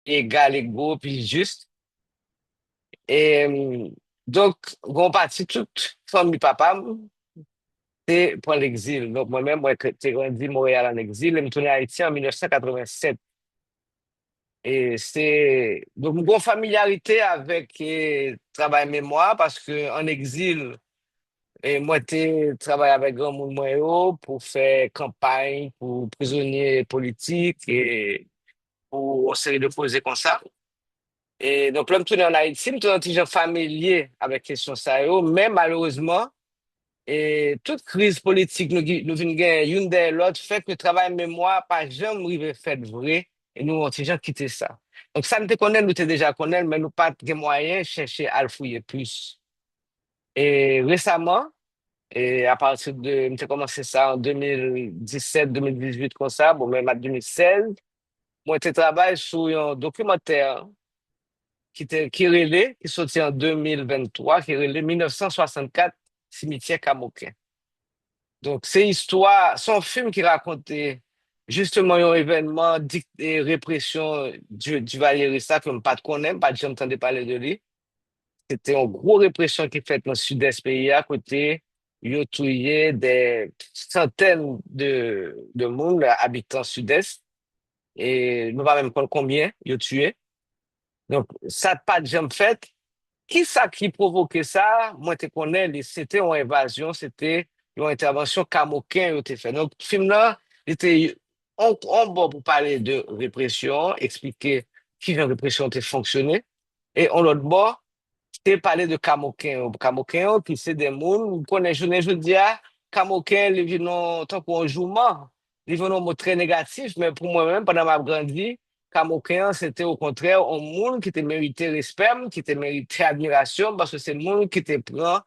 égal, égaux, puis juste. Et donc, bon parti, toute famille papa, c'est pour l'exil. Donc, moi-même, moi, j'ai grandi à Montréal en exil, et je suis retourné à Haïti en 1987. Et c'est donc une grande familiarité avec travail mémoire parce que en exil, moi, j'ai travaillé avec grand monde moi, yo, pour faire campagne pour prisonniers politiques et pour une série de projets comme ça. Et donc, là, je suis en Haïti, je suis un petit peu familier avec la question ça, yo, mais malheureusement, et toute crise politique nous vient gagner une de l'autre fait que le travail mémoire pas jamais arrivé fait vrai et nous on gens quitté ça. Donc ça nous te connaît, nous te déjà connaît, mais nous pas de moyens chercher à le fouiller plus. Et récemment, et à partir de, j'ai commencé ça en 2017-2018 comme ça, bon même en 2016, moi je travaille sur un documentaire qui sorti en 2023, qui est relé 1964 Cimetière Camoquin. Donc, c'est histoire, c'est un film qui racontait justement un événement de répression du Valéry ça, que je pas de connaître, pas de jamais entendu parler de lui. C'était une grosse répression qui est faite dans le sud-est pays à côté. Il y a tué des centaines de monde habitants sud-est. Et nous ne pas même pas combien il a tué. Donc, ça n'a pas de jamais fait. Qui ça qui provoquait ça? Moi, je connais, c'était une invasion, c'était une intervention camoquin qui était fait. Donc, le film là, il était on bon pour parler de répression, expliquer qui la répression était fonctionné. Et on l'autre bord, c'était parler de camoquin. Camoquin, qui c'est des gens, vous connaissez, je dis, camoquin, ils viennent en tant qu'on jouement, ils viennent en mot très négatif, mais pour moi-même, pendant ma grande vie, Camoquin, c'était au contraire un monde qui te méritait respect, qui te méritait admiration, parce que c'est le monde qui te prend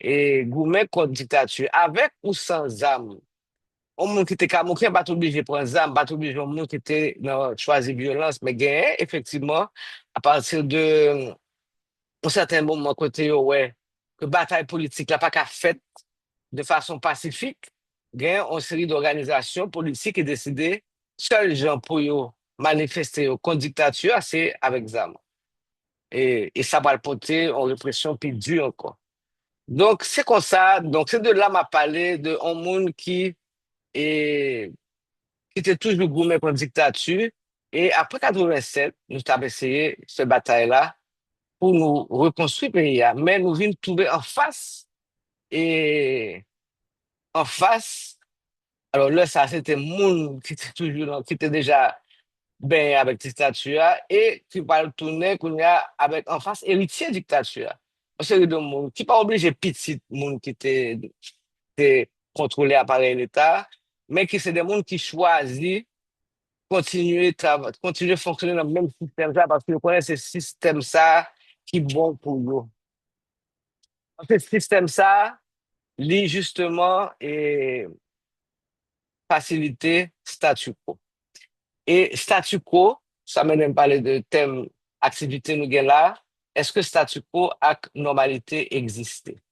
et gourmet contre dictature, avec ou sans âme. Un monde qui était Camoquin, pas obligé de prendre âme, pas obligé un monde qui était dans choisi violence, mais gagné, effectivement, à partir de un certain moment, côté, ouais, que bataille politique n'a pas qu'à faite de façon pacifique, gagné une série d'organisations politiques qui décidé, seuls gens pour yo manifester contre dictature, c'est avec ZAM. Et ça va le porter en répression plus dure encore. Donc, c'est comme ça. Donc, c'est de là m'a parlé de un monde est, qui était toujours gourmet contre dictature. Et après 87, nous avons essayé cette bataille-là pour nous reconstruire le pays. Mais nous venons trouver et en face, alors là, ça, c'était monde qui était toujours, qui était déjà ben avec dictature et qui va le tourner qu'on y a avec en face héritier dictature. Une série de monde qui pas obligé petit monde qui était contrôlé par l'État, mais qui c'est des monde qui choisit continuer à fonctionner dans le même système ça parce qu'ils connaissent ce système ça qui est bon pour nous. Ce système ça, lit justement et faciliter statu quo. Et statu quo, ça m'a même parlé de thème activité nous gain là. Est-ce que statu quo a normalité existé?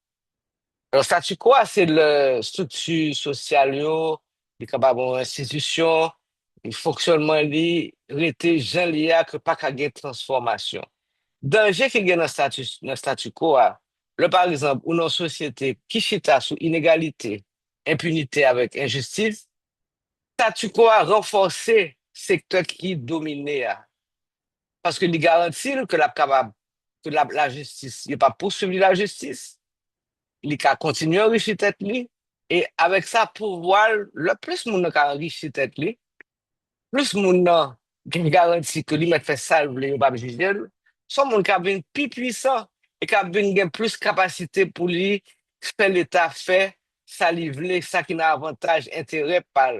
Alors, statu quo, c'est le structure sociale, yo, les capables institution, le fonctionnement li, rete gens liés que pas qu'à gain transformation. Danger qui gagne dans statu quo, le par exemple, ou dans une société qui chita sous inégalité, impunité avec injustice, statu quo a renforcé secteur qui dominait. Parce que il garantit que la justice, il pas poursuivre la justice, il a continuer à enrichir tête li, et avec ça, pouvoir, le plus moun nan ka enrichir tête li, plus moun nan qui garantit que lui met fait ça, il pas juger, son moun ka vin plus puissant, et ka vin gen plus capacité pour lui faire l'État fait, ça livrer, ça qui n'a avantage, intérêt par.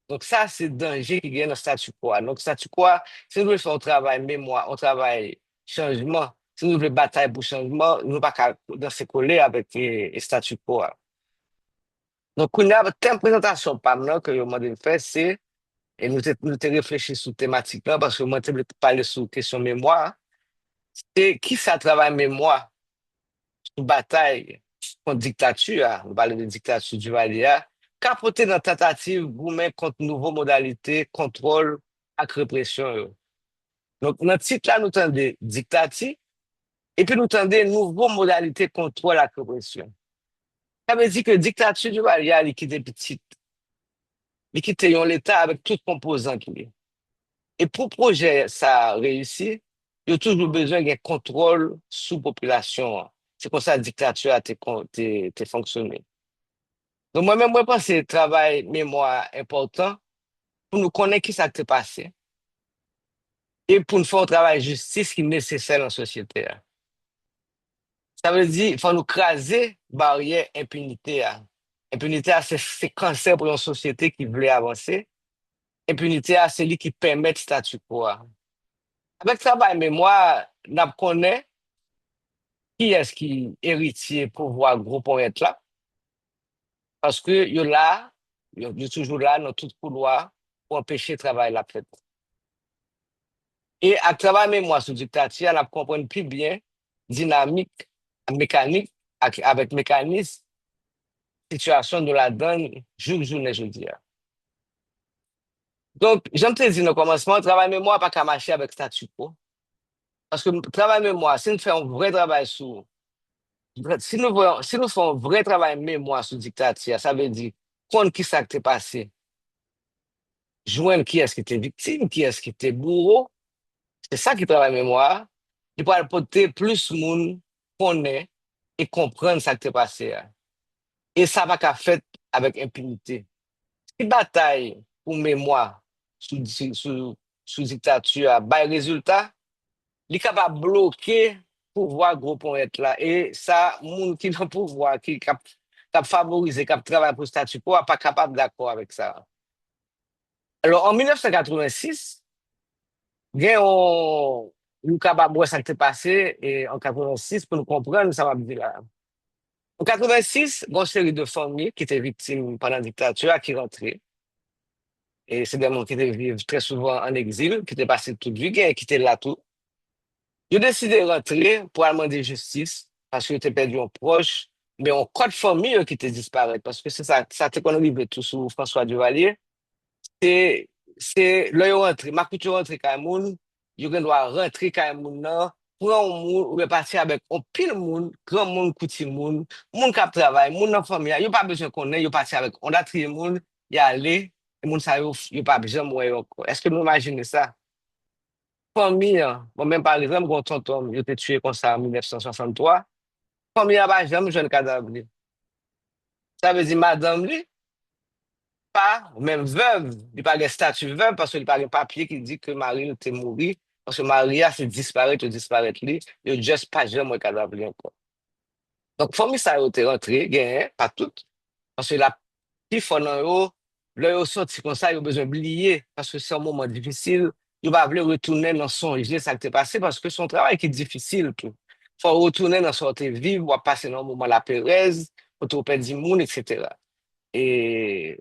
Donc ça, c'est le danger qui vient dans le statu quo. Donc, statu quo, si nous voulons faire un travail mémoire, un travail changement, si nous voulons bataille pour changement, nous ne pouvons pas dans se coller avec le statu quo. Donc, on a une présentation par nous que je demandé de faire, c'est, et nous te réfléchi sur thématique là, parce que moi, je parler sur question mémoire, c'est qui ça travaille mémoire sur bataille contre dictature, on parle de dictature du Valéa, capoter dans tentative, vous mettre contre nouveaux modalités, contrôle et répression. Yo. Donc, dans le titre là, nous tendons dictature et puis nous tendons une nouvelle modalité de contrôle à la répression. Ça veut dire que dictature du Valia, il quitte petite, il quitte l'État avec tout composant qu'il est. Et pour projet ça réussi, il y a toujours besoin d'un contrôle sous population. C'est comme ça la dictature a été fonctionné. Donc moi-même, moi, pense que c'est un travail mémoire important pour nous connaître qui ça s'est passé et pour nous faire un travail de justice qui est nécessaire dans la société. Ça veut dire qu'il faut nous craser barrière impunité. Impunité, c'est cancer pour une société qui veut avancer. Impunité, c'est lui qui permet le statu quo. Avec travail mémoire, nous connaissons qui est-ce qui héritier pouvoir groupe pour être là. Parce que yo là, yo toujours là dans tout couloir pour empêcher le travail la fait. Et à travers mémoire sous dictature, on comprend plus bien dynamique, mécanique, avec mécanisme, situation de la donne, journée, je dis. Donc, j'aime te dire au commencement, travail mémoire pas qu'à marcher avec statu quo. Parce que travail mémoire, si nous faisons un vrai travail sur, si nous faisons un vrai travail mémoire sur dictature, ça veut dire qu'on qui ça qui passé, joindre qui est-ce qui était victime, qui est-ce qui était bourreau, c'est ça qui travaille mémoire. Il peut apporter plus de monde connaît et comprendre ça qui est passé. Et ça va qu'à fait avec impunité. Si bataille pour mémoire sous dictature, bah, résultat, il est capable de bloquer pouvoir gros pour être là. Et ça, monde qui dans pouvoir, qui cap favoriser, qui travaille pour statu quo, pas capable d'accord avec ça. Alors, en 1986, gen on capable de ça qui s'est passé et en 86 pour nous comprendre ça va dire là. En 86, une série de familles qui étaient victimes pendant la dictature qui rentraient. Et c'est des gens qui étaient vivent très souvent en exil, qui étaient passés toute vie, qui étaient là tout. Ils ont décidé de rentrer pour demander justice parce qu'ils étaient perdus en proche, mais on code famille qui étaient disparus parce que c'est ça, ça qu'on arrive tout sous François Duvalier. C'est, là, yo rentre, ma couture rentre quand moun, yo gen doit rentrer quand moun nan, prend moun, ou repartir avec un pile moun, grand moun, kouti moun, moun kap travail, moun nan famille, yo pas besoin connaître, yo parti avec, on a trié moun, y aller, et moun sa yo pas besoin mourir encore. Est-ce que vous imaginez ça? Famille, bon, même par exemple, quand tonton, yo été tué comme ça en 1963, famille a pas jamais jeune cadavre. Ça veut dire madame li, pas, ou même veuve, il pas de statut veuve parce qu'il n'y a pas de papier qui dit que Marie était morte, parce que Marie a fait disparaître ou disparaître, il n'y a juste pas jamais cadavre encore. Donc, famille ça a été rentré, gagné, pas tout, parce que la petite fond en haut, là, ils sorti comme ça, ils ont besoin d'oublier, parce que c'est un moment difficile, ils va vouloir retourner dans son idée, ça qui est passé, parce que son travail qui est difficile, tout. Faut retourner dans son vie, ou passer dans un moment la pérèse, pour tout perdre du monde, etc. Et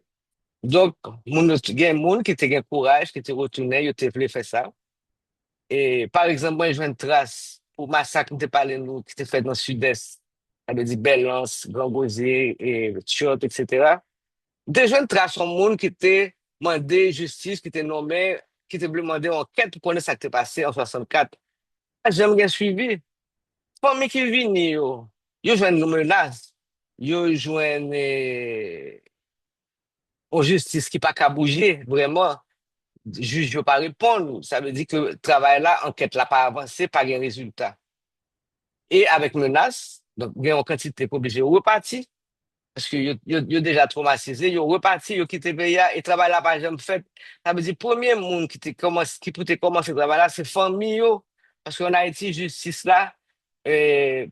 donc, il y a des gens qui ont courage, qui ont retourné, qui ont voulu faire ça. Et par exemple, moi, je vois une trace pour massacre qui était parlé nous, qui était fait dans le sud-est, avec dit Belance, Grand Gosier, et Tchot, etc. Des jeunes traces sont monde qui étaient demandé justice, qui étaient nommé, qui étaient demandé enquête pour connaître ce qui s'est passé en 64. J'aime bien suivi. Famille qui viennent, yo jouent une menace, yo jouent une justice qui pas qu'à bouger, vraiment. Juge ne pas répondre, ça veut dire que le travail là, enquête là, pas avancé, pas de résultat. Et avec menace, donc, il y a une quantité pas obligé de repartir, parce que yo déjà traumatisé, yo reparti, yo quitté le pays et travail là, pas jamais fait. Ça veut dire, premier monde qui peut commencer le travail là, c'est famille, yo. Parce qu'en Haïti, justice là,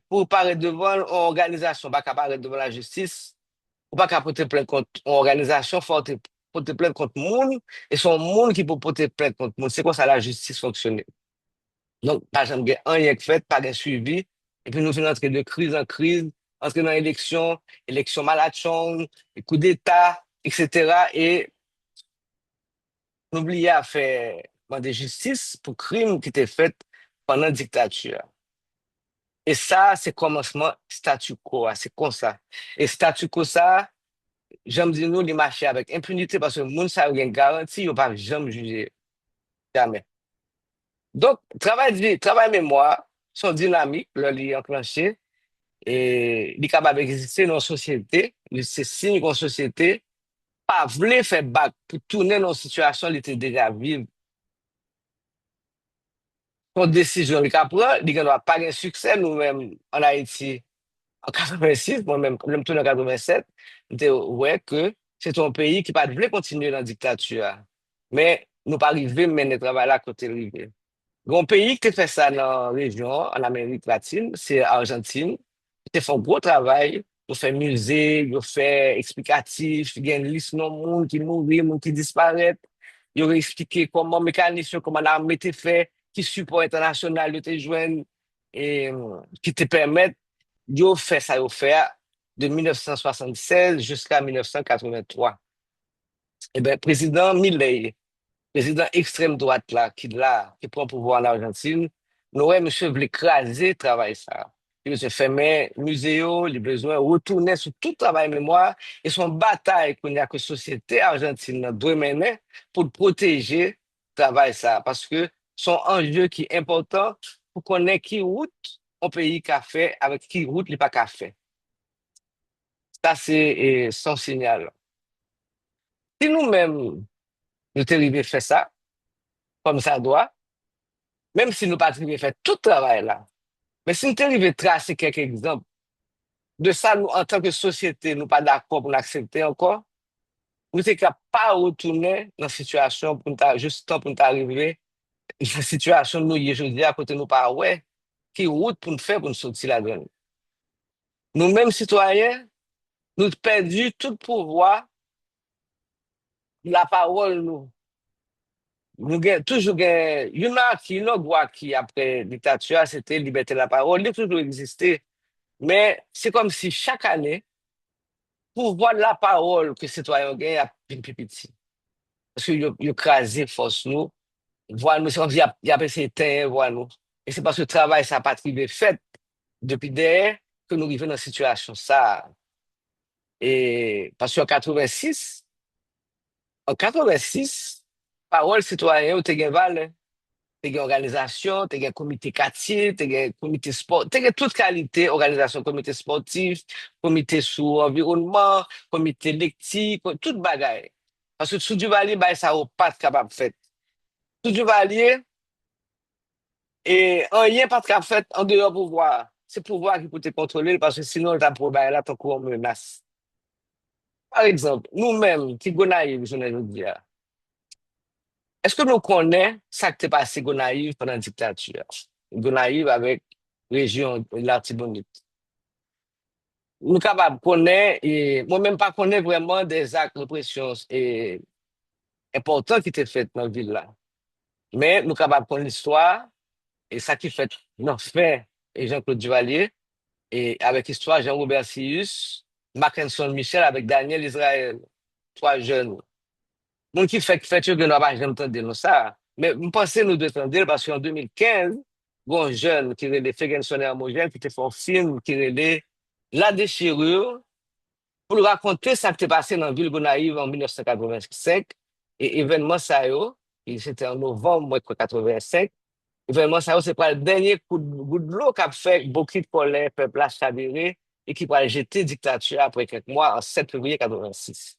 pour paraître devant une organisation, pas qu'à paraître devant la justice, ou pas qu'à porter plainte contre une organisation, faut porter plainte contre monde, et son monde qui peut porter plainte contre monde. C'est comme ça la justice fonctionne. Donc, par exemple, il y a un rien qui fait, pas de suivi, et puis nous venons entrer de crise en crise, entrer dans l'élection, élection malachon, coup d'État, etc. Et on oublie à faire des justice pour crimes qui étaient faits pendant la dictature. Et ça, c'est commencement statu quo, c'est comme ça. Et statu quo, ça, j'aime dire nous, les marchés avec impunité parce que le monde, ça a une garantie, il ne va pas jamais juger. Jamais. Donc, travail mémoire, son dynamique, le li enclenché, et li capable d'exister dans la société, c'est signe qu'on société, pas voulu faire bac pour tourner dans une situation qui était déjà vive. Son décision, il a pris, il n'a pas de succès, nous-mêmes, en Haïti, en 86, moi-même, quand je me tourne en 87, j'étais ouais que c'est un pays qui pas voulu continuer dans la dictature. Mais nous pas arrivé à mener le travail là côté rivé. Un pays qui fait ça dans la région, en Amérique latine, c'est l'Argentine. Ils font un gros travail. Ils font musée, ils font explicatif, il y a une liste de monde qui mourit, monde qui disparaît. Ils ont expliqué comment le mécanisme, comment l'armée était fait, qui support international était joint et qui te permettent de faire ça, de faire de 1976 jusqu'à 1983. Eh bien, président Milei, président extrême droite qui prend le pouvoir en Argentine, nous, ouais, monsieur, voulait écraser le travail ça. Il se fermer musée, il a besoin de retourner sur tout travail mémoire et son bataille qu'on a que société argentine doit mener pour protéger le travail ça. Parce que son enjeu qui est important pour qu'on ait qui route un pays qu'a fait avec qui route il pas qu'a fait. Ça, c'est son signal. Si nous-mêmes, nous arrivons à faire ça, comme ça doit, même si nous pas arrivé à faire tout le travail là, mais si nous arrivons à tracer quelques exemples de ça, nous, en tant que société, nous pas d'accord pour l'accepter encore, nous sommes capables de pas retourner dans la situation pour nous, juste temps pour nous arriver, dans la situation nous, je dis à côté nous pas, ouais, qui route pour nous faire pour nous sortir là-dedans. Nous-mêmes, citoyens, nous avons perdu tout pouvoir, la parole, nous. Nous avons toujours, il y en a qui, une loi qui, après la dictature, c'était liberté de la parole, il a toujours existé. Mais c'est comme si chaque année, pour voir la parole que les citoyens gagnent a plus petit. Parce qu'ils ont écrasé force nous, voir nous, c'est comme si il y a essayé de voir nous. Et c'est parce que le travail, ça n'a pas été fait depuis derrière que nous arrivons dans cette situation. Ça. Et parce qu'en 86, en 86, parole citoyen, tu as valeur. Tu as organisation, tu as comité quartier, tu as comité sport, tu as toute qualité, organisation, comité sportif, comité sur environnement, comité lectif, toute bagaille. Parce que sous du valier, bah, ça n'a pas capable de faire. Sous du valier, et rien pas capable de faire en dehors pouvoir. C'est pouvoir qui peut te contrôler parce que sinon, tu as là, ton coup, menace. Par exemple, nous-mêmes, qui gonaïve, je ne veux dire, est-ce que nous connaissons ça qui s'est passé Gonaïve pendant la dictature? Gonaïve avec région l'Artibonite. Nous sommes capables de connaître, et moi-même pas connaître vraiment des actes de pression importants qui étaient faits dans la ville là. Mais nous sommes capables de connaître l'histoire et ça qui fait non fait et Jean-Claude Duvalier et avec l'histoire Jean-Robert Sius, Mackinson Michel avec Daniel Israël, trois jeunes. Moun qui fait que nous n'avons jamais entendu ça. Mais je pense que nous devons entendre parce qu'en 2015, il y a un jeune qui est le Ferguson Hermogène qui a fait un film qui est La déchirure pour nous raconter ce qui s'est passé dans la ville de Gonaïve en 1985. Et événement ça, et c'était en novembre 1985. Événement ça, c'est pas le dernier coup de l'eau qu'a fait beaucoup de colère, peuple a chaviré et qui va jeter dictature après quelques mois en 7 février 86.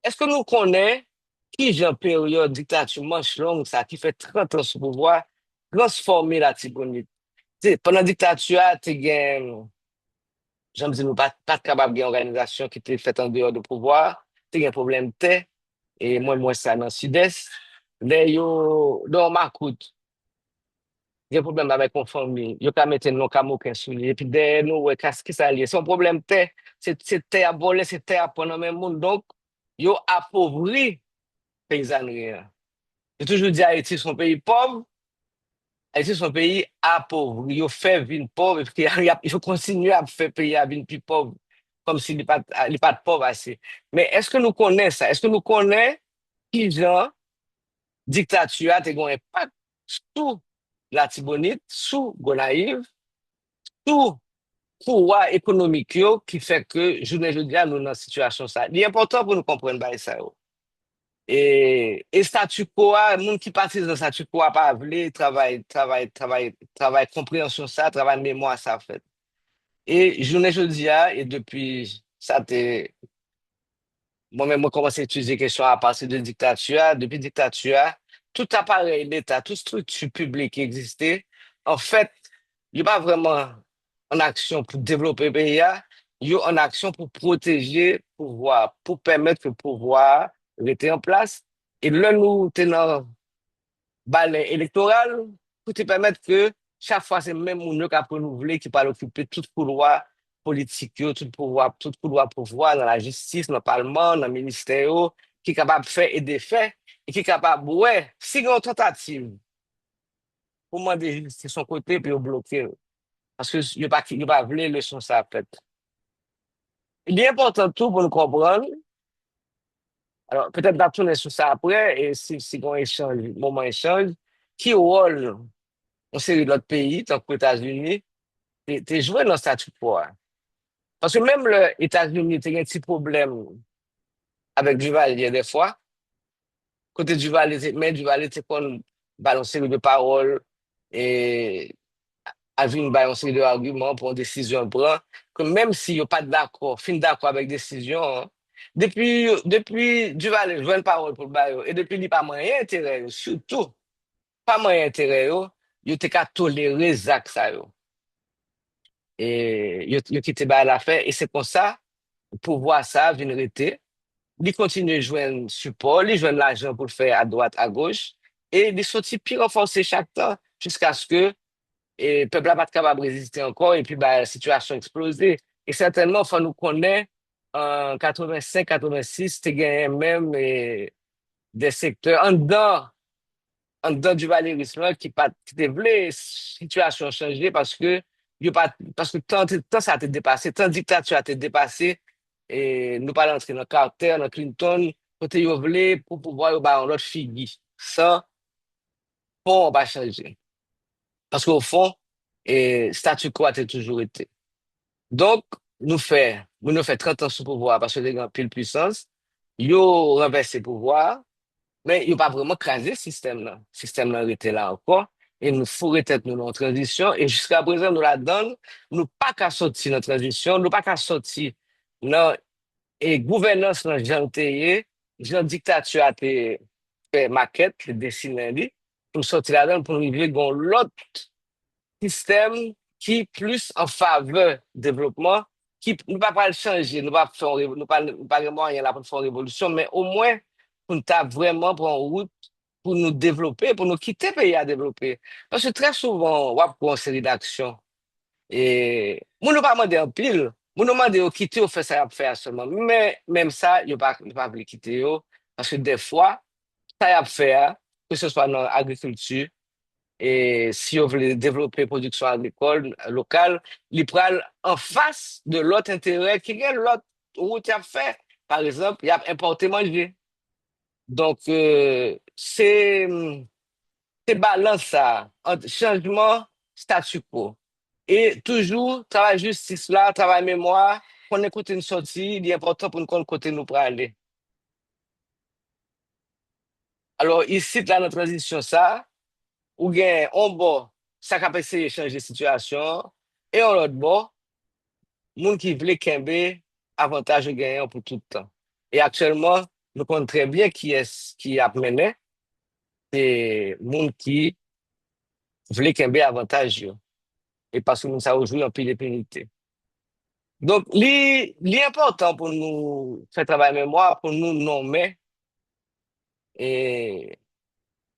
Est-ce que nous connaissons qui, j'ai en période dictature manche longue, ça, qui fait 30 ans sous pouvoir, transformer la Tibonite? Pendant la dictature, tu as, j'aime dire, nous pas capable d'une organisation qui était faite en dehors du pouvoir, tu as un problème de terre, et moi, ça dans le sud-est. Là, dans ma coûte, il y a un problème avec mon famille. Il y a mettre nos camoufles sous lui. Et puis, derrière nous, ouais, qu'est-ce qui s'allie? C'est un problème de terre. C'est terre à voler, c'est terre à prendre dans le même monde. Donc, ils ont appauvri paysannerie. J'ai toujours dit Haïti, son pays pauvre. Haïti, son pays appauvri. Ils ont fait vie pauvre. Et puis, il faut continuer à faire pays à vie plus pauvre. Comme s'il n'est pas, il n'est pas de pauvre assez. Mais est-ce que nous connaissons ça? Est-ce que nous connaissons qui, genre, dictature a un impact sur la Tibonite, sur Gonaïve, sur pouvoir économique yo, qui fait que, je ne dis pas, nous dans cette situation ça. Il est important pour nous comprendre bah, ça. Yo. Et statu quo, moun qui partit dans statu quo a pas vle, travail, compréhension ça, travail mémoire ça fait. Et journée jeudi et depuis ça te moi-même, moi, commencé à étudier les questions à partir de dictature. Depuis dictature, tout appareil d'État, toute structure publique qui existait, en fait, il n'y a pas vraiment en action pour développer le pays, il y a en action pour protéger le pouvoir, pour permettre que le pouvoir reste en place. Et là, nous tenons balai électoral pour te permettre que chaque fois, c'est même moun qui a renouvelé, qui parle occuper tout pouvoir politique, yo, tout pouvoir dans la justice, dans le Parlement, dans le ministère, yo, qui est capable de faire et de faire, et qui est capable, ouais, si il y a une tentative pour demander justice son côté, puis bloquer, parce que il pas voulu leçon ça fait. Il est important tout pour nous comprendre. Alors, peut-être d'atourner sur ça après, et si on échange, moment échange, qui rôle en série d'autres pays, tant que les États-Unis, t'es joué dans le statu quo. Parce que même les États-Unis, t'as un petit problème avec Duvalier des fois. Côté Duvalier, mais Duvalier, c'est qu'on balancer de paroles et avec une balance de arguments pour une décision à prendre, que même si n'y a pas d'accord, fin d'accord avec décision, hein, depuis Duvalier, joue une parole pour le bail, et depuis, il n'y a pas moyen intérêt, surtout, pas moyen intérêt, il y a qu'à tolérer Zach, ça, yo. Et il quitté ba l'affaire et c'est pour ça pour voir ça vient rester il continue à jouer un support il joue l'argent pour le faire à droite à gauche et il sorti plus renforcé chaque temps jusqu'à ce que et le peuple n'a pas capable de résister encore et puis bah, la situation a explosé et certainement faut nous connaître en 85 86 tu gagné même des secteurs en dedans du Valérisme qui pas qui te voulait situation changer parce que parce que tant ça a été dépassé tant dictature a été dépassé et nous pas entrer dans Carter dans Clinton côté yo voulait pour pouvoir yo ba l'autre figure ça bon on va changer parce qu'au fond statu quo a toujours été donc nous fait 30 ans sous pouvoir parce que les grands pile puissance yo renversé pouvoir mais il n'y a pas vraiment crasé le système là. Le système là était là encore. Et nous fourrons tête nous en transition. Et jusqu'à présent, nous la donnons. Nous pas qu'à sortir dans la transition. Nous pas qu'à sortir dans et gouvernance dans Jean Théier. Jean dictature a été fait maquette, le dessiné lui, pour sortir là-dedans, pour nous vivre dans l'autre système qui plus en faveur du développement, qui ne va pas le changer, nous va faire, nous pas vraiment rien là pour faire une révolution, mais au moins pour nous taper vraiment pour en route, pour nous développer, pour nous quitter le pays à développer. Parce que très souvent, on va pour une série d'actions. Et nous ne pas demander en pile, nous demander de quitter ou faire ça à faire seulement. Mais même ça, il ne pas voulu quitter, yo, parce que des fois, ça y a faire, que ce soit dans l'agriculture, et si on veut développer la production agricole locale, il prend en face de l'autre intérêt qui est l'autre route à faire. Par exemple, il y a importé manger. Donc, c'est balance ça, entre changement, statu quo. Et toujours, travail justice là, travail mémoire, qu'on écoute une sortie, il est important pour nous connaître côté nous pour aller. Alors, ici, là, dans la transition, ça, ou bien, on bon, ça capable essayer de changer la situation, et on l'autre bon, moun qui voulait kembe, avantage gagnant pour tout le temps. Et actuellement, nous connaissons très bien qui a mené, c'est moun qui voulait kembe avantage yo. Et parce que nous ça aujourd'hui en pile de pénalité. Donc, l'important pour nous faire travail mémoire, pour nous nommer, et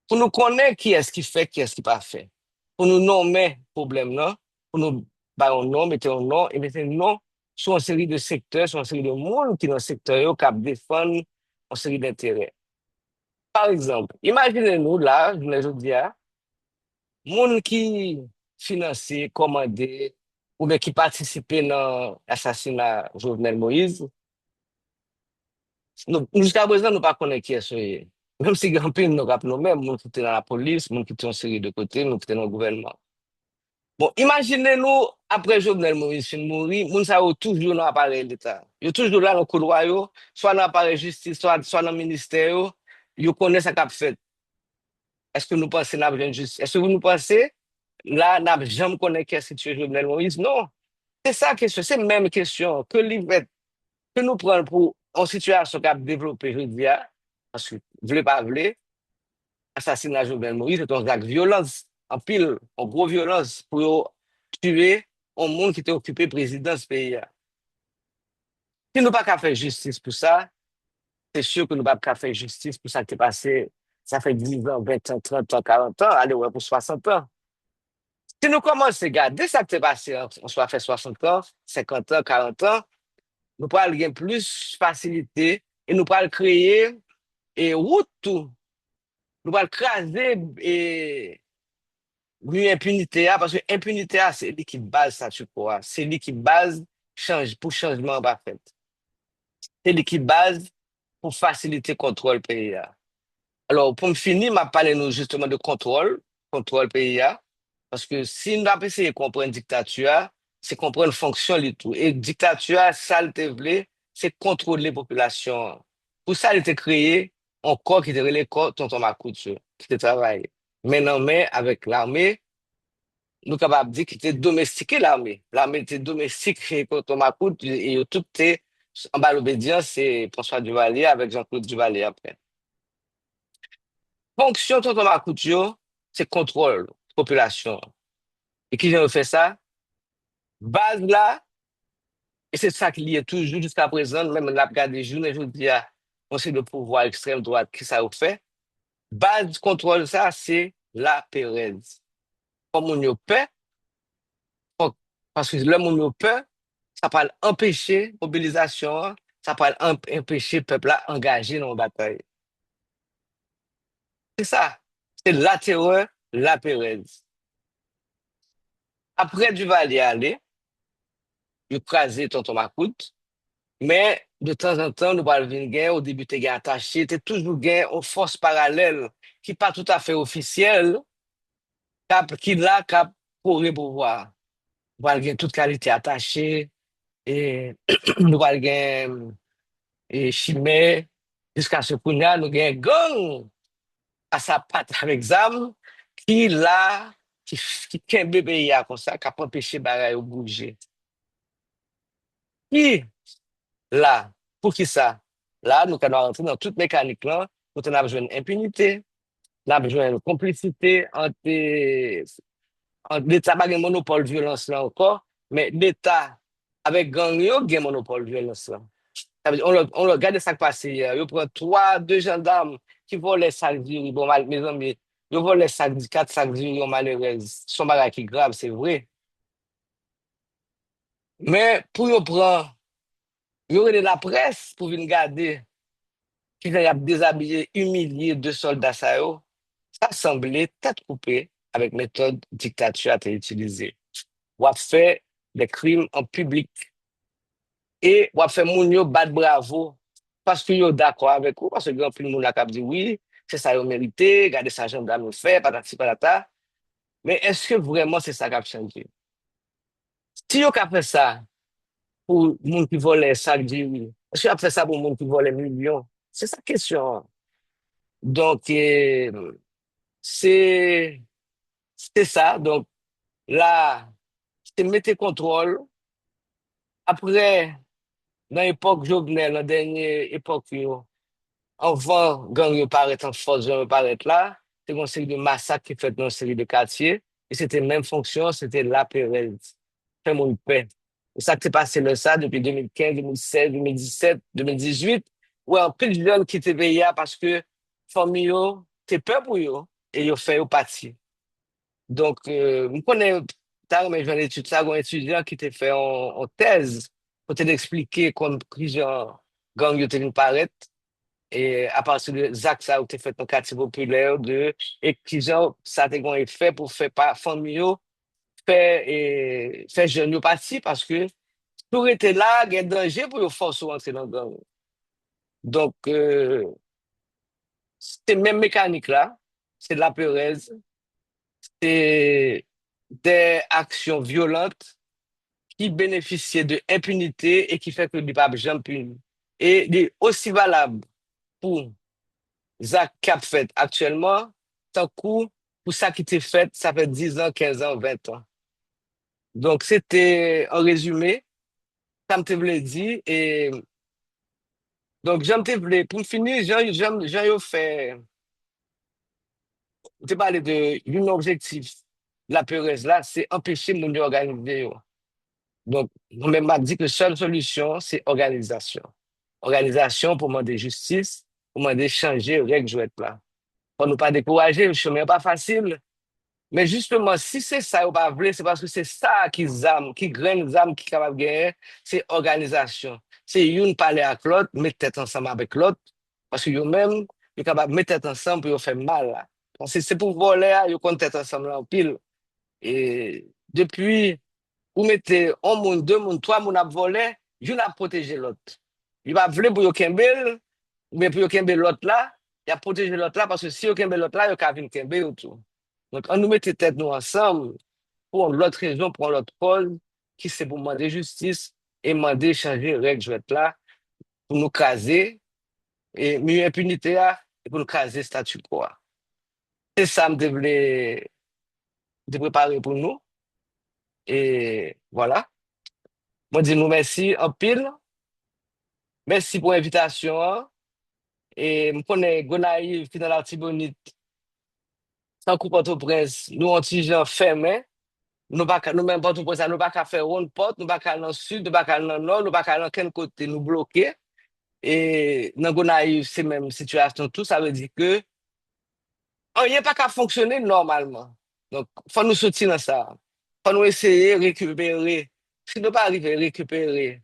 pour nous connaître qui est-ce qui fait, qui est-ce qui pas fait. Pour nous nommer problème là, pour nous bah, un nom, mettez un nom, et mettez un nom sur une série de secteurs, sur une série de monde qui dans le secteur qui défendent une série d'intérêts. Par exemple, imaginez-nous là, je vous dis, monde qui financé, commandé, ou bien qui participait dans l'assassinat de Jovenel Moïse, jusqu'à présent, nous ne connaissons pas qui est ce. Même si grand pile nous rappelons nous-mêmes, nous qui sommes dans la police, nous qui sommes en série de côté, nous qui sommes dans le gouvernement. Bon, imaginez-nous, après Jovenel Moïse fin mourir, moun sa yo toujours dans l'appareil d'État. Yo toujours là dans le couloir, yo, soit dans l'appareil justice, soit dans le ministère, yo. Yo connaît ça qu'a fait. Est-ce que nous pensons n'a besoin de justice? Est-ce que vous nous pensez là n'a jamais connaît qu'est-ce que c'est Jovenel Moïse? Non. C'est ça la question, c'est la même question que l'IVET, que nous prenons pour une situation qui a développé, je dis, parce que vous voulez pas voulez, assassinat Jovenel Moïse, c'est un acte de violence, en pile, en gros violence, pour tuer un monde qui était occupé président de ce pays. Si nous pas qu'à faire justice pour ça, c'est sûr que nous pas qu'à faire justice pour ça qui est passé, ça fait 10 ans, 20 ans, 30 ans, 40 ans, allez, ouais, pour 60 ans. Si nous commençons à regarder ça qui est passé, on soit fait 60 ans, 50 ans, 40 ans, nous pourrons gagner plus facilité et nous pourrons créer et route tout. Nous pourrons craser et l'impunité, parce que l'impunité, c'est lui qui base ça, tu crois. C'est lui qui base change, pour changement, pas fait. C'est lui qui base pour faciliter le contrôle pays. Alors, pour me finir, m'a parlé nous justement de contrôle, contrôle PIA, parce que si nous avons essayé de comprendre dictature, c'est comprendre la fonction du tout. Et dictature, ça le te voulait, c'est contrôler les populations. Pour ça, il était créé un corps qui était le corps tonton Macoute, qui était travaillé. Maintenant, mais avec l'armée, nous sommes capables de dire qu'il était domestiqué l'armée. L'armée était domestiquée tonton Macoute et tout était en bas l'obédience, c'est François Duvalier avec Jean-Claude Duvalier après. Fonction tonton Macoute, c'est contrôle population. Et qui vient de faire ça? Base là, et c'est ça qui est toujours jusqu'à présent, même on a regardé journée, je dis, on sait le pouvoir extrême droite, qui ça a fait? Base du contrôle, ça, c'est la Pérez. Comme on y a peur, parce que l'homme on y a peur, ça parle empêcher mobilisation, ça parle empêcher peuple à engager dans la bataille. C'est ça. C'est la terreur, la Pérez. Après Duvalier aller, il crasé tonton Macoute, mais de temps en temps, nous parlons d'une guerre, au début, tu es attaché, tu es toujours guerre aux forces parallèles qui pas tout à fait officielles, qui là, cap pour le pouvoir. Nous parlons toute qualité attachée, et nous parlons et chimère, jusqu'à ce point-là, nous avons gang à sa patte avec zam, qui là, qui kembe pays comme ça, qui a empêché bagaille de bouger. Qui là, pour qui ça? Là, nous allons rentrer dans toute mécanique là, nous avons besoin d'impunité, nous avons besoin de complicité entre l'État, pas un monopole de violence là encore, mais l'État avec gang, yo, un monopole de violence là. Ça veut dire, on regarde ça qui passe hier. Il prend deux gendarmes qui volent les sacs d'huile. Bon, mes amis, ils volent les sacs, quatre sacs d'huile malheureux. Son bagage qui est grave, c'est vrai. Mais pour yo prendre, yo de la presse pour venir garder qui a déshabillé, humilié deux soldats ça yo, ça semblait tête coupée avec méthode dictature à être utilisée. Ou a fait des crimes en public et ou a fait moun yo bat bravo parce que yo d'accord avec vous, parce que grand pile moun la cap dit oui, c'est ça yo mérité, regardez ça gendarme nous fait, patati patata. Mais est-ce que vraiment c'est ça qui a changé? Si yo a fait ça pour moun qui vole sac dit oui, est-ce que a fait ça pour moun qui vole millions? C'est ça la question. Donc, c'est c'est ça. Donc, là, c'est mettre contrôle. Après, dans l'époque Jovenel, la dernière époque, avant gang yo paraît en force, gang yo paraît là, c'est une série de massacres qui fait dans une série de quartiers. Et c'était même fonction, c'était la Pérez. Fait mon paix. Et ça qui s'est passé là, ça, depuis 2015, 2016, 2017, 2018, ouais, un peu de jeunes qui étaient payés parce que famille yo, t'es peur pour eux, et yo fait yo parti. Donc, je connais, tard, mais j'en ai étudié ça, un étudiant qui t'a fait en thèse, pour t'expliquer comme plusieurs gangs yo te venu paraître et à partir de Zach, ça a été fait dans le quartier populaire et qui genre, ça a été fait pour faire pas famille, faire, et, faire jeune yo parti parce que tout était là, il y a danger pour les forces rentrer dans le gang. Donc, c'est même mécanique là, c'est de la peuresse, c'est des actions violentes qui bénéficient de impunité et qui fait que le pape jamais puni. Et il est aussi valable pour Zak Cap fait actuellement, tant coup, pour ça qui t'est fait, ça fait 10 ans, 15 ans, 20 ans. Donc, c'était en résumé, ça me te voulait dire. Et donc, j'aime te voulais, pour finir, j'aime fait, te parler de, d'un objectif, la peureuse là, c'est empêcher mon organiser. Donc, moi-même m'a dit que la seule solution, c'est organisation. Organisation pour demander justice, pour demander changer règle jouette là. Pour ne pas décourager, le chemin n'est pas facile. Mais justement, si c'est ça ou pas vrai, c'est parce que c'est ça qui graine les âmes qui est capable de gagner, c'est organisation. C'est une parler avec l'autre, mettre tête ensemble avec l'autre, parce que eux-mêmes, ils sont capables de mettre tête ensemble pour faire mal là. Donc, c'est pour voler, ils comptent tête ensemble là en pile. Et depuis, vous mettez un monde, deux mondes, trois mondes à voler, une a protégé l'autre. Il va voler pour yon kembel, mais pour yon kembel l'autre là, il a protégé l'autre là, parce que si yon kembel l'autre là, il y a venir kembel ou tout. Donc, on nous mettait tête nous ensemble pour l'autre raison, pour l'autre cause, qui c'est pour demander justice et demander changer règle jouette là, pour nous caser, et mieux impunité là, et pour nous caser statu quo. C'est ça que je voulais de préparer pour nous. Et voilà. Moi, dis nous merci en pile. Merci pour l'invitation, hein. Et je connais Gonaïve qui est dans la Tibonite, sans coup Port-au-Prince, nous, on gens fermés. Nous pas nous même pas tout pour ça, nous pas qu'à faire une porte, nous pas qu'à aller dans le sud, nous pas qu'à aller dans le nord, nous pas qu'à aller dans quel côté nous bloquer. Et dans Gonaïve, c'est même situation tout, ça veut dire que rien pas qu'à fonctionner normalement. Donc, faut nous sortir dans ça. Faut nous essayer de récupérer. Si nous pas arriver à récupérer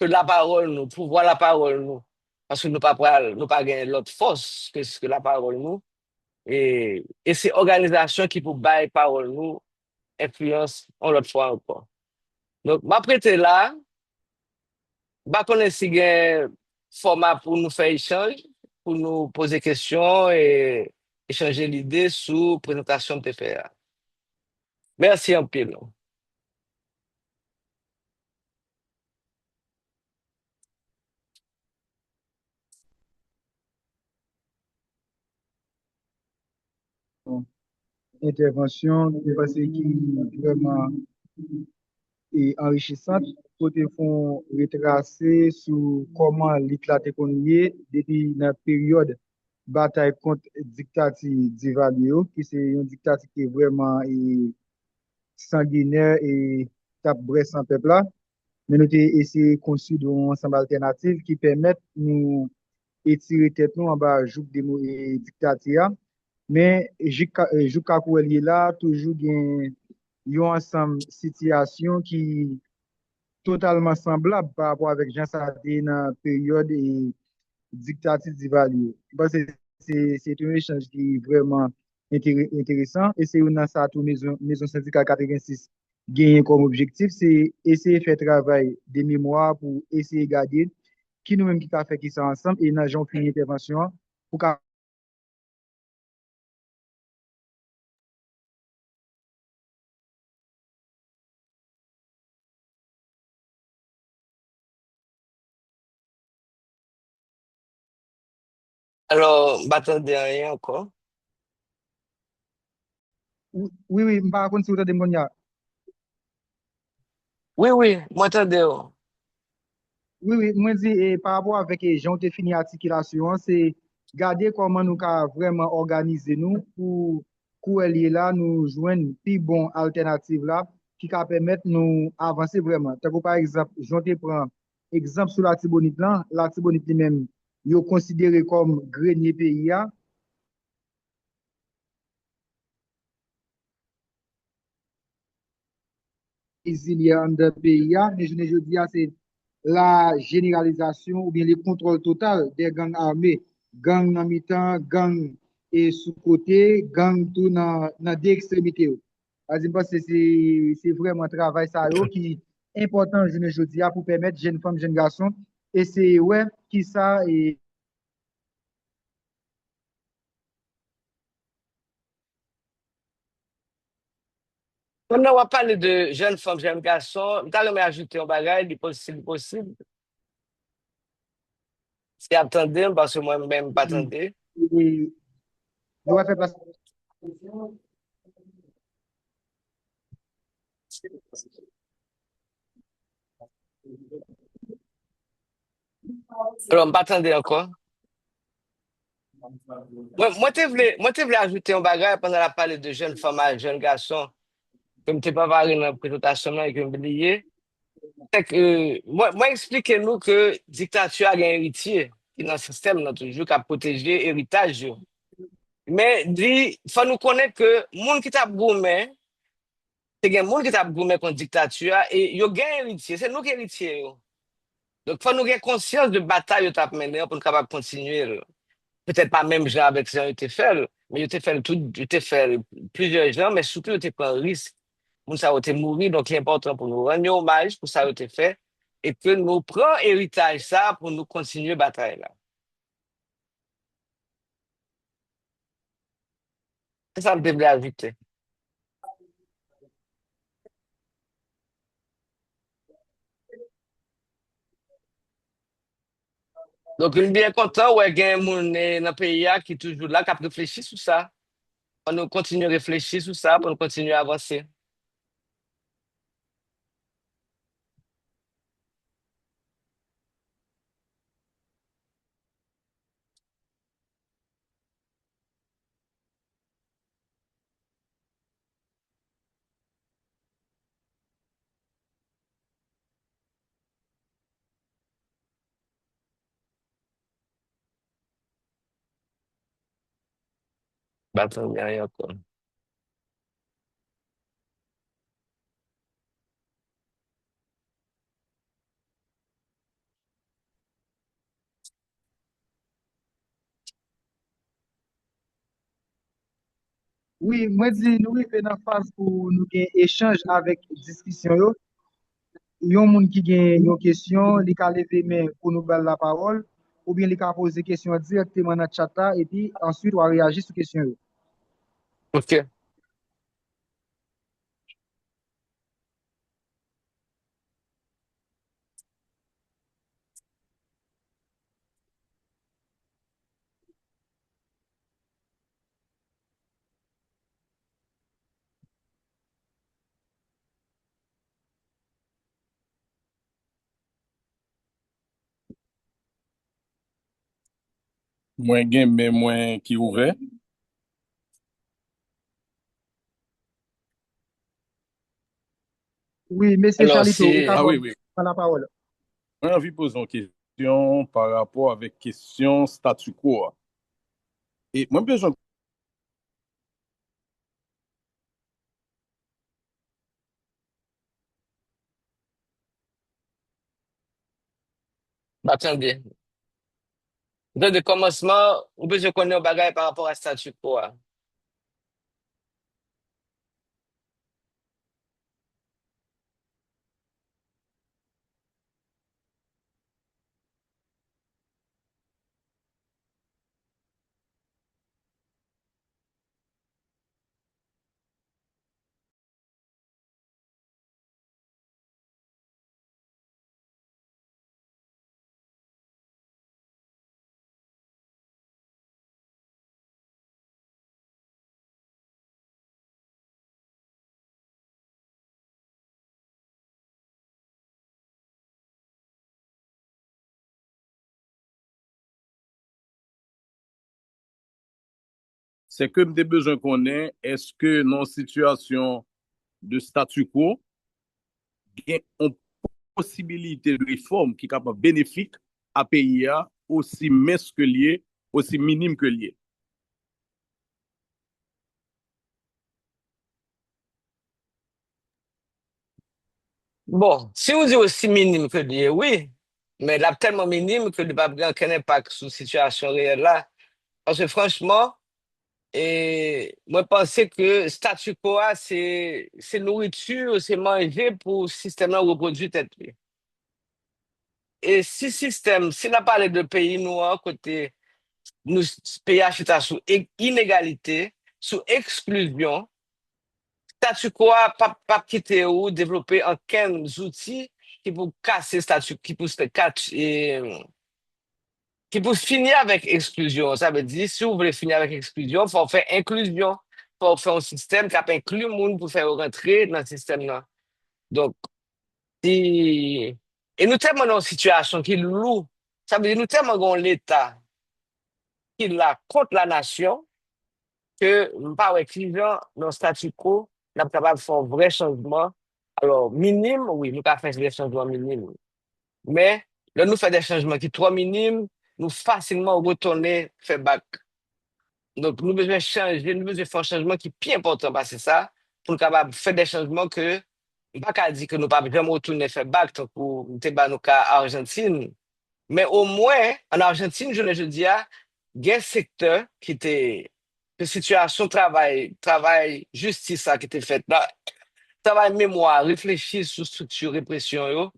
que la parole nous, pouvoir la parole nous, parce que nous pas gagner l'autre force que ce que la parole nous. Et c'est organisation qui pour bailler parole nous, influence en l'autre fois encore. Donc, ma prêter là, bah, connaît si un format pour nous faire échange, pour nous poser questions et échanger l'idée sous présentation de TFA. Merci un peu. Bon, intervention, je pense qui vraiment est enrichissante. Côté font retracer sur comment l'État économique depuis la période bataille contre dictature d'Ivalio, qui c'est une dictature qui est vraiment sanguinaire et tape bresse sans peuple là. Mais nous avons essayé de construire un ensemble alternatif qui permet nous étirer tête nous en bas joug de dictature. Mais jusqu'à quoi il est là, toujours il y a un ensemble de situations qui totalement semblable par rapport avec Jean Sarté dans la période et dictature d'Ivalio. Parce que c'est un échange qui est vraiment intéressant et c'est une ça tout maison syndicale 86 gagner comme objectif, c'est essayer de faire travail de mémoire pour essayer de garder qui nous-mêmes qui a fait qui ça ensemble et nous avons fini l'intervention pour Alors, m'attendez à rien encore. oui, oui, je ne sais pas si vous avez Oui, oui, m'attendez. oui, oui, moi dis par rapport avec les gens qui fini articulation, c'est garder comment nous ca vraiment organiser nous pour est là nous joindre plus bon alternative là qui ca permettre nous avancer vraiment. Tant que par exemple, j'en te prends exemple sur la Tibonite même, yo considéré comme grenier pays là, exilié en de pays là, mais je dis c'est la généralisation ou bien le contrôle total des gangs armés, gangs dans mi-temps, gangs et sous-côté, gangs tout dans des extrémités. Parce que c'est vraiment un travail ça yo, qui est important, je dis, pour permettre jeunes femmes, jeunes garçons, et c'est ouais, qui ça, et On va parler de jeunes femmes, jeunes garçons. T'as me ajouter un bagage, il possible, possible. Si attendez, parce que moi-même pas oui, attendez. Et nous va faire place. Alors, m'attendez encore. Moi, te voulais ajouter un bagage pendant la parole de jeunes femmes à jeunes garçons, comme tu pas parlé dans la présentation là et que m'oublié. C'est que, moi, expliquez-nous que dictature a un héritier, qui est dans le système, là, toujours, qui a protégé héritage, yo. Mais, dit, faut nous connaître que, monde qui t'a gourmet, c'est un monde qui t'a gourmet contre dictature, et yo gain héritier, c'est nous qui héritier, yo. Donc, faut nous avoir conscience de bataille yo t'a mené pour nous capable continuer, là. Peut-être pas même genre avec ça, il fait, mais il fait tout, il fait plusieurs gens, mais surtout, il pris un risque. Moun ça a été mourir, donc il est important pour nous rendre hommage pour ça a été fait, et que nous prenons héritage ça pour nous continuer bataille là. C'est ça le débat ajouté. Donc, je suis bien content, ouais, il y a un monde dans le pays qui est toujours là, qui a réfléchi sur ça. On nous continue à réfléchir sur ça, pour nous continuer à avancer. Bataille, rien encore. Oui, moi dis nous arrivons dans phase pour nous gain échange avec discussion yo. Yon moun qui gen yon question, li ka leve main pour nous balle la parole ou bien li ka poser question directement dans le chat là, et puis ensuite on va réagir sur question yo. OK. Mwen gen men mwen ki ouve. Oui, monsieur Alors, Charlito, ou ka Ah si, oui, prendre oui. la parole. Mwen anvi pose yon kesyon par rapport avek kesyon statu quo. E mwen bezon attendez. De commencement, ou bien je connais un bagage par rapport à statu quo. se ke mde bezon konen, eske nan situasyon de statu quo, gen yon posibilite de reform ki kapab benefik a peyi ya, osi mes ke liye, osi minim ke liye. Bon, si vous dites aussi minime que Dieu, oui, mais là, tellement minime que le pape n'a aucun impact sur la situation réelle là. Parce que franchement, moi, je pensais que statu quo, c'est nourriture, c'est manger pour le système là reproduire tête. Lui. Et si système, si on a parlé de pays noirs, côté, nous, pays acheta sous inégalité, sous exclusion, statu quo, pas quitter ou développer un outils qui pour casser statu, qui pour Puis pour finir avec exclusion, ça veut dire, si vous voulez finir avec exclusion, il faut faire inclusion. Il faut faire un système qui inclut le monde pour faire rentrer dans le système-là. Donc, si... Et nous tellement dans une situation qui est lourde, ça veut dire nous tellement dans l'État qui est là contre la nation, que nous pas exigeant dans le statu quo, nous sommes capables de faire un vrai changement. Alors, minime, oui, nous pouvons faire des changements minimes. Mais, là, nous faisons des changements qui sont trop minimes, nous facilement retourner faire bac. Donc, nous devons changer, nous devons faire un changement qui est plus important, parce que c'est ça, pour nous capable de faire des changements que, pas qu'à dire que nous ne pouvons jamais retourner faire bac, tant pour nous faire nos cas Argentine. Mais au moins, en Argentine, je dis, il y a un secteur qui était, de situation travail, justice, ça qui était fait là, travail mémoire, réfléchir sur structure, répression, yo,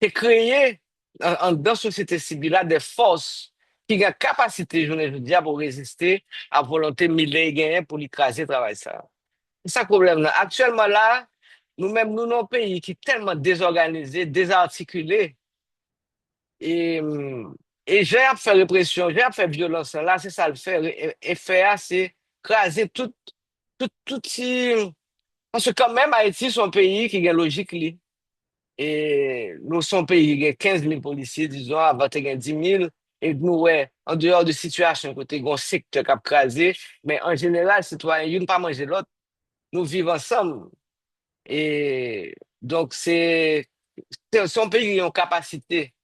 c'est créer dans la société civile là, des forces qui ont capacité, je dis, pour résister à la volonté millée gagnée pour l'écraser le travail ça. C'est ça le problème là. Actuellement là, nous-mêmes, nous, nos pays qui sont tellement désorganisés, désarticulés, et, et j'ai à faire répression, j'ai à faire violence là, c'est ça le faire. Et faire, c'est craser tout, parce que quand même, Haïti, c'est un pays qui a une logique. Li. Et nous sommes un pays qui a 15 000 policiers, disons, avant de 10 000. Et nous, ouais, en dehors de situation, côté un secteur qui a crasé, mais en général, citoyens, ils ne pas manger l'autre. Nous vivons ensemble. Et donc, c'est un pays qui a une capacité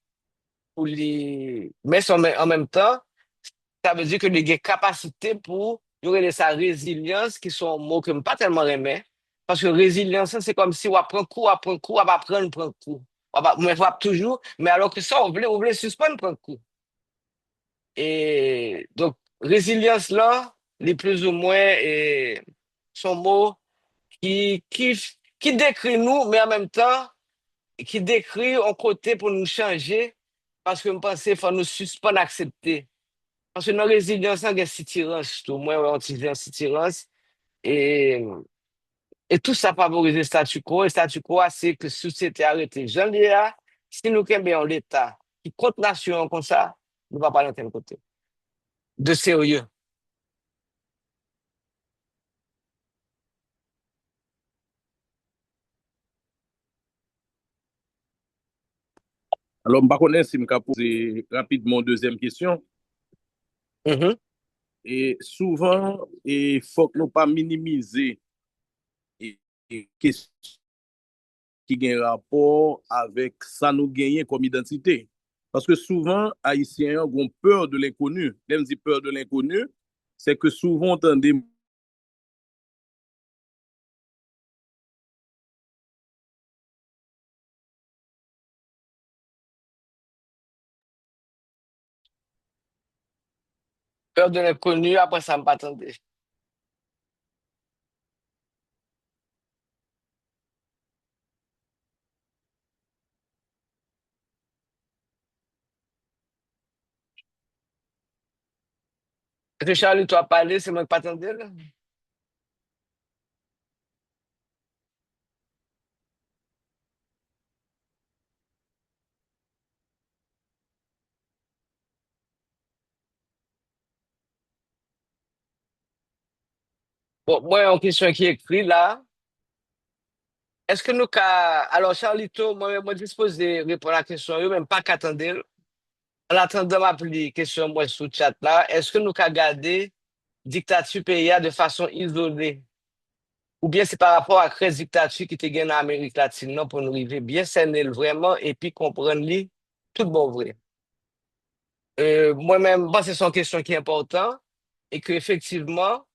pour les. Mais en même temps, ça veut dire que les capacité pour y aurait sa résilience, qui sont un mot que je pas tellement aimé. Parce que résilience, c'est comme si on apprend coup, apprend coup, on va prendre coup. Mais on va toujours, mais alors que ça, on voulait suspendre, prendre coup. Et donc, résilience là, les plus ou moins, sont mots qui, qui, qui décrit nous, mais en même temps, qui décrit un côté pour nous changer, parce que je pense qu'il faut nous suspendre, accepter. Parce que dans la résilience, il y a une tirance, tout moins, on utilise une tirance. Et, et tout ça favorise le statu quo. Et le statu quo, c'est que si c'était arrêté, j'en dis là, si nous avons l'État qui compte nation comme ça, nous ne va pas dans tel côté. De sérieux. Alors, je ne sais pas si je peux poser rapidement deuxième question. Mhm. Et souvent, il faut que nous pas minimiser et question qui ont rapport avec ça nous gagne comme identité. Parce que souvent, Haïtiens ont peur de l'inconnu. Même si peur de l'inconnu, c'est que souvent, on des Peur de l'inconnu, après ça, ne me pas attendre. Est-ce que Charlie, tu as parlé, c'est moi qui pas attendre, là? Bon, moi, une question qui est écrite là. Est-ce que nous, alors, Charlito, moi, dispose de répondre à la question, même pas qu'attendre. En attendant ma question, moi, sous le chat là, est-ce que nous, qu'à garder dictature pays de façon isolée? Ou bien c'est par rapport à la dictature qui te gagne en Amérique latine, non, pour nous arriver bien cerner vraiment et puis comprendre li, tout bon vrai. Moi-même, bon, c'est une question qui est importante et qu'effectivement,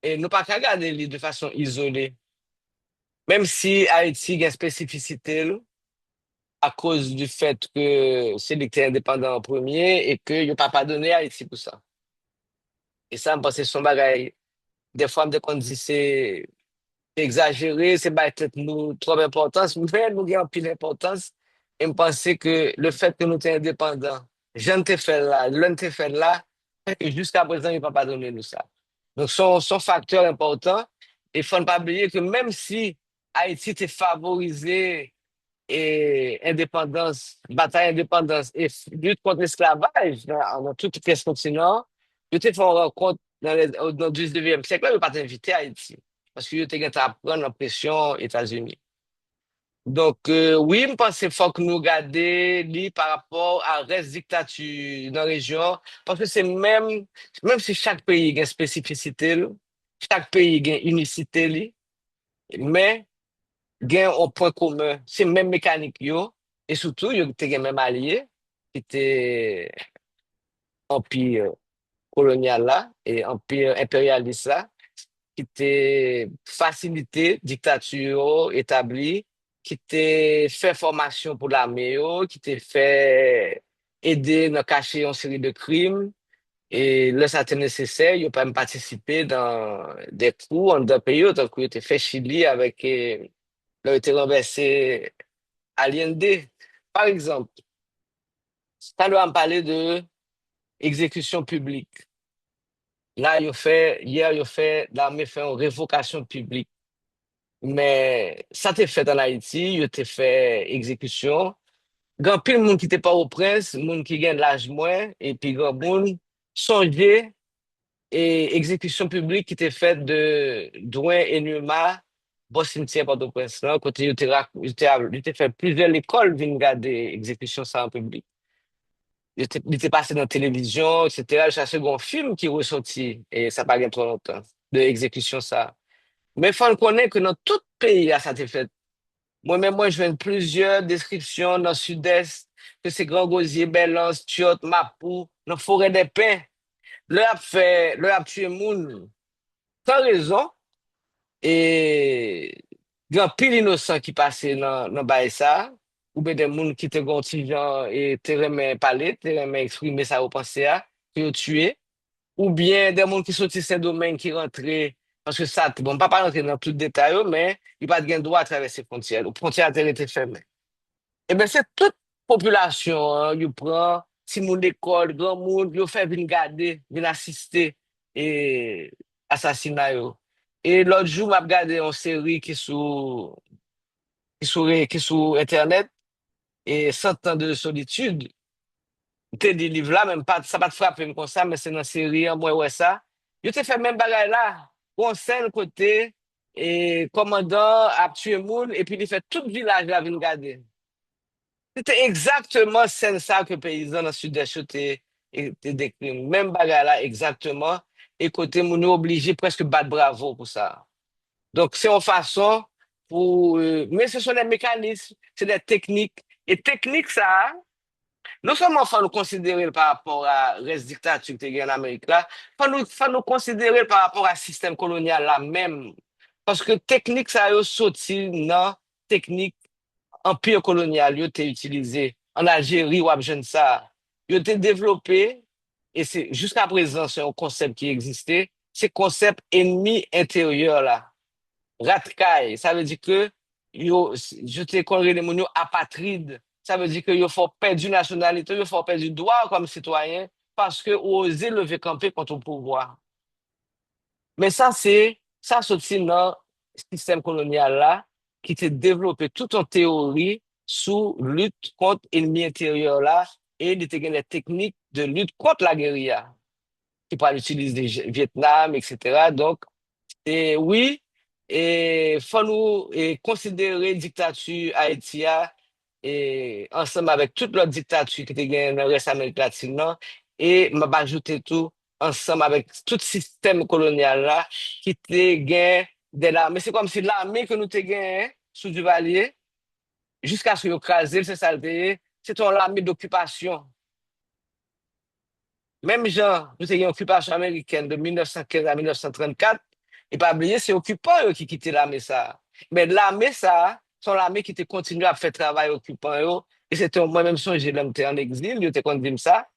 nous pas qu'à garder li de façon isolée. Même si Haïti a une spécificité là, à cause du fait que c'est l'État indépendant en premier et que il pas donné Haïti pour ça. Et ça, je pense que c'est son bagage. Des fois, on dit c'est exagéré, c'est peut-être nous trop d'importance, mais nous avons plus d'importance. Et je pense que le fait que nous sommes indépendants, je ne te fais là, l'un te fait là, fait que jusqu'à présent, il ne va pas donner nous ça. Donc, son facteur important. Il ne faut pas oublier que même si Haïti était favorisé et indépendance, bataille indépendance et lutte contre l'esclavage dans tout le continent, ils étaient fait une rencontre dans le 19e siècle, là, ils n'ont pas invité à Haïti. Parce qu'ils étaient à prendre la pression aux États-Unis. Donc, oui, je pense qu'il faut que nous regardions par rapport à reste dictature dans la région, parce que c'est même si chaque pays a une spécificité, là, chaque pays a une unicité, là, mais gen un point commun, c'est même mécanique yo, et surtout, yo te gen même allié, qui était empire colonial là, et empire impérialiste là, qui était facilité dictature établie, qui était fait formation pour l'armée yo, qui était fait aider dans cacher une série de crimes, et là, ça était nécessaire, yo pas même participer dans des coups en deux pays, donc yo te fait Chili avec, là, été renversé Allende. Par exemple, ça doit me parler de exécution publique. Là, hier, l'armée fait une révocation publique. Mais ça t'est fait en Haïti, il t'est fait exécution. Grand pile monde qui t'est pas au prince, monde qui gagne l'âge moins, et puis grand monde songer et exécution publique qui t'est faite de Douin et Numa, bon cimetière Port-au-Prince, là, côté il était fait plusieurs écoles viennent regarder exécution ça en public. Il était passé dans la télévision, etc. C'est un second film qui est ressorti, et ça n'a pas trop longtemps, de exécution ça. Mais il faut connaître que dans tout pays, là, ça a été fait. Moi-même, moi, je viens de plusieurs descriptions dans le sud-est, que c'est Grand Gosier, Belance, Tiot, Mapou, dans la forêt des pins. Leur a tué moun, sans raison, et grand pile innocent qui passait dans bail ça, ou bien des moun qui te gontigeant et te remet parler, te remet exprimer ça au pensée à, qui ont tué, ou bien des moun qui sortent ces domaines qui rentraient, parce que ça, bon, pas rentrer dans tout le détail, mais il n'y a pas de droit à traverser les frontières. Les frontières ont été fermées. Eh bien, c'est toute population, hein, you prend, si moun d'école, grand monde, you fait venir garder, venir assister et assassinat yo. Et l'autre jour, m'a regardé une série qui est sur Internet, et 100 ans de solitude. T'es des livres là, même pas, ça va te frapper comme ça, mais c'est dans la série, hein, moi, ouais, ça. Yo te fait même bagaille là, on scène côté, et commandant a tué moun, et puis il fait tout le village là, venir garder. C'était exactement ça que paysan dans le sud-est étaient décrit. Même bagarre là, exactement. Et côté, mon obligé presque battre bravo pour ça. Donc, c'est une façon pour. Mais ce sont des mécanismes, c'est des techniques. Et technique, ça, non seulement faut nous considérer par rapport à reste dictature que tu en Amérique là, faut nous considérer par rapport à système colonial là même. Parce que technique, ça a sorti dans technique empire colonial, yo été utilisé en Algérie ou jeune ça, yo été développé et c'est jusqu'à présent c'est un concept qui existait, c'est concept ennemi intérieur là. Ratkay, ça veut dire que yo je te connais les mots apatride, ça veut dire que yo faut perdre une nationalité, yo faut perdre du droit comme citoyen parce que oser lever camper contre le pouvoir. Mais ça sorti dans le système colonial là, qui s'est développé toute en théorie sous lutte contre l'ennemi intérieur là, et il était des techniques de lutte contre la guérilla, qui pourrait utiliser le Vietnam, etc. Donc, et oui, et faut nous considérer dictature haïtienne et ensemble avec toute l'autre dictature qui était gagnée dans le reste de l'Amérique latine, non, et m'a ajouté tout ensemble avec tout système colonial là qui était gagné de là. Mais c'est comme si l'armée que nous t'ai gagné sous Duvalier, jusqu'à ce qu'on crase, c'est ça le pays, c'est une armée d'occupation. Même genre, nous avons une occupation américaine de 1915 à 1934, et pas oublier, c'est occupants eux, qui quittaient l'armée ça. Mais l'armée ça, sont l'armée qui te continue à faire travail occupant eux, et c'était moi-même son j'ai l'homme en exil, il était dit ça,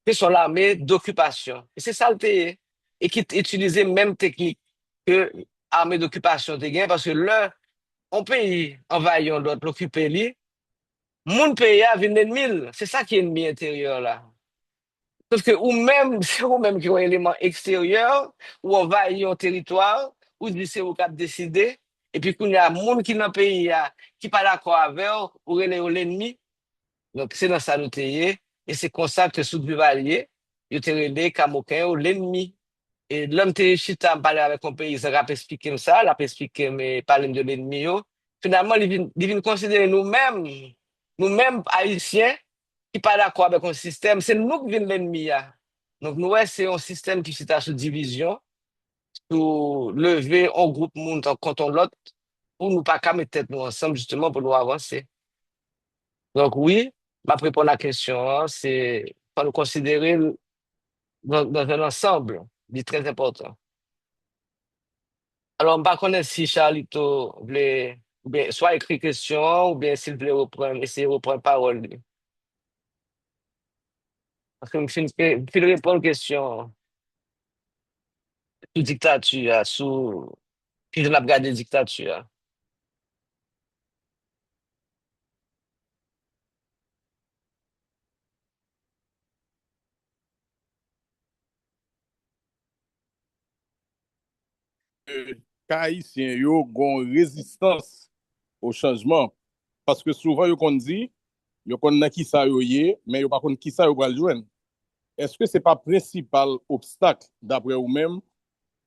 c'est son l'armée d'occupation. Et c'est ça le pays. Et qui utilisait même technique que l'armée d'occupation te gagne, parce que là, on pays envahissant l'autre, l'occuper lui, mon pays a une ennemi, c'est ça qui est ennemi intérieur là. Sauf que ou même, c'est ou même qui ont un élément extérieur, ou on va y un territoire, ou dit c'est au cap décider, et puis qu'il y a moun qui dans le pays qui pas d'accord avec ou l'ennemi. Donc, c'est dans ça nous t'ayez. Et c'est comme ça que sous Duvalier, il te relé Kamokin ou l'ennemi. Et l'homme te chita me parler avec un pays, ça a expliqué ça, il a expliqué mais parler de l'ennemi. Finalement, il vient considérer nous-mêmes haïtiens, qui pas d'accord avec un système, c'est nous qui venons l'ennemi. Donc, nous, ouais, c'est un système qui s'est sous division, pour lever un groupe monde contre l'autre, pour nous pas qu'à mettre tête nous ensemble, justement, pour nous avancer. Donc, oui, ma répondre à la question, c'est pas nous considérer dans un ensemble, c'est très important. Alors, je ne sais pas si Charlito voulait ou bien, soit écrire question, ou bien s'il voulait reprendre, essayer de reprendre parole. Parce que je vais répondre question sous dictature, sous. Puis je n'ai pas regardé dictature. Haïtien yo gon résistance au changement parce que souvent yo kon dit yo kon nan ki sa yo ye mais yo pa kon ki sa yo pral joindre. Est-ce que c'est pas principal obstacle d'après vous même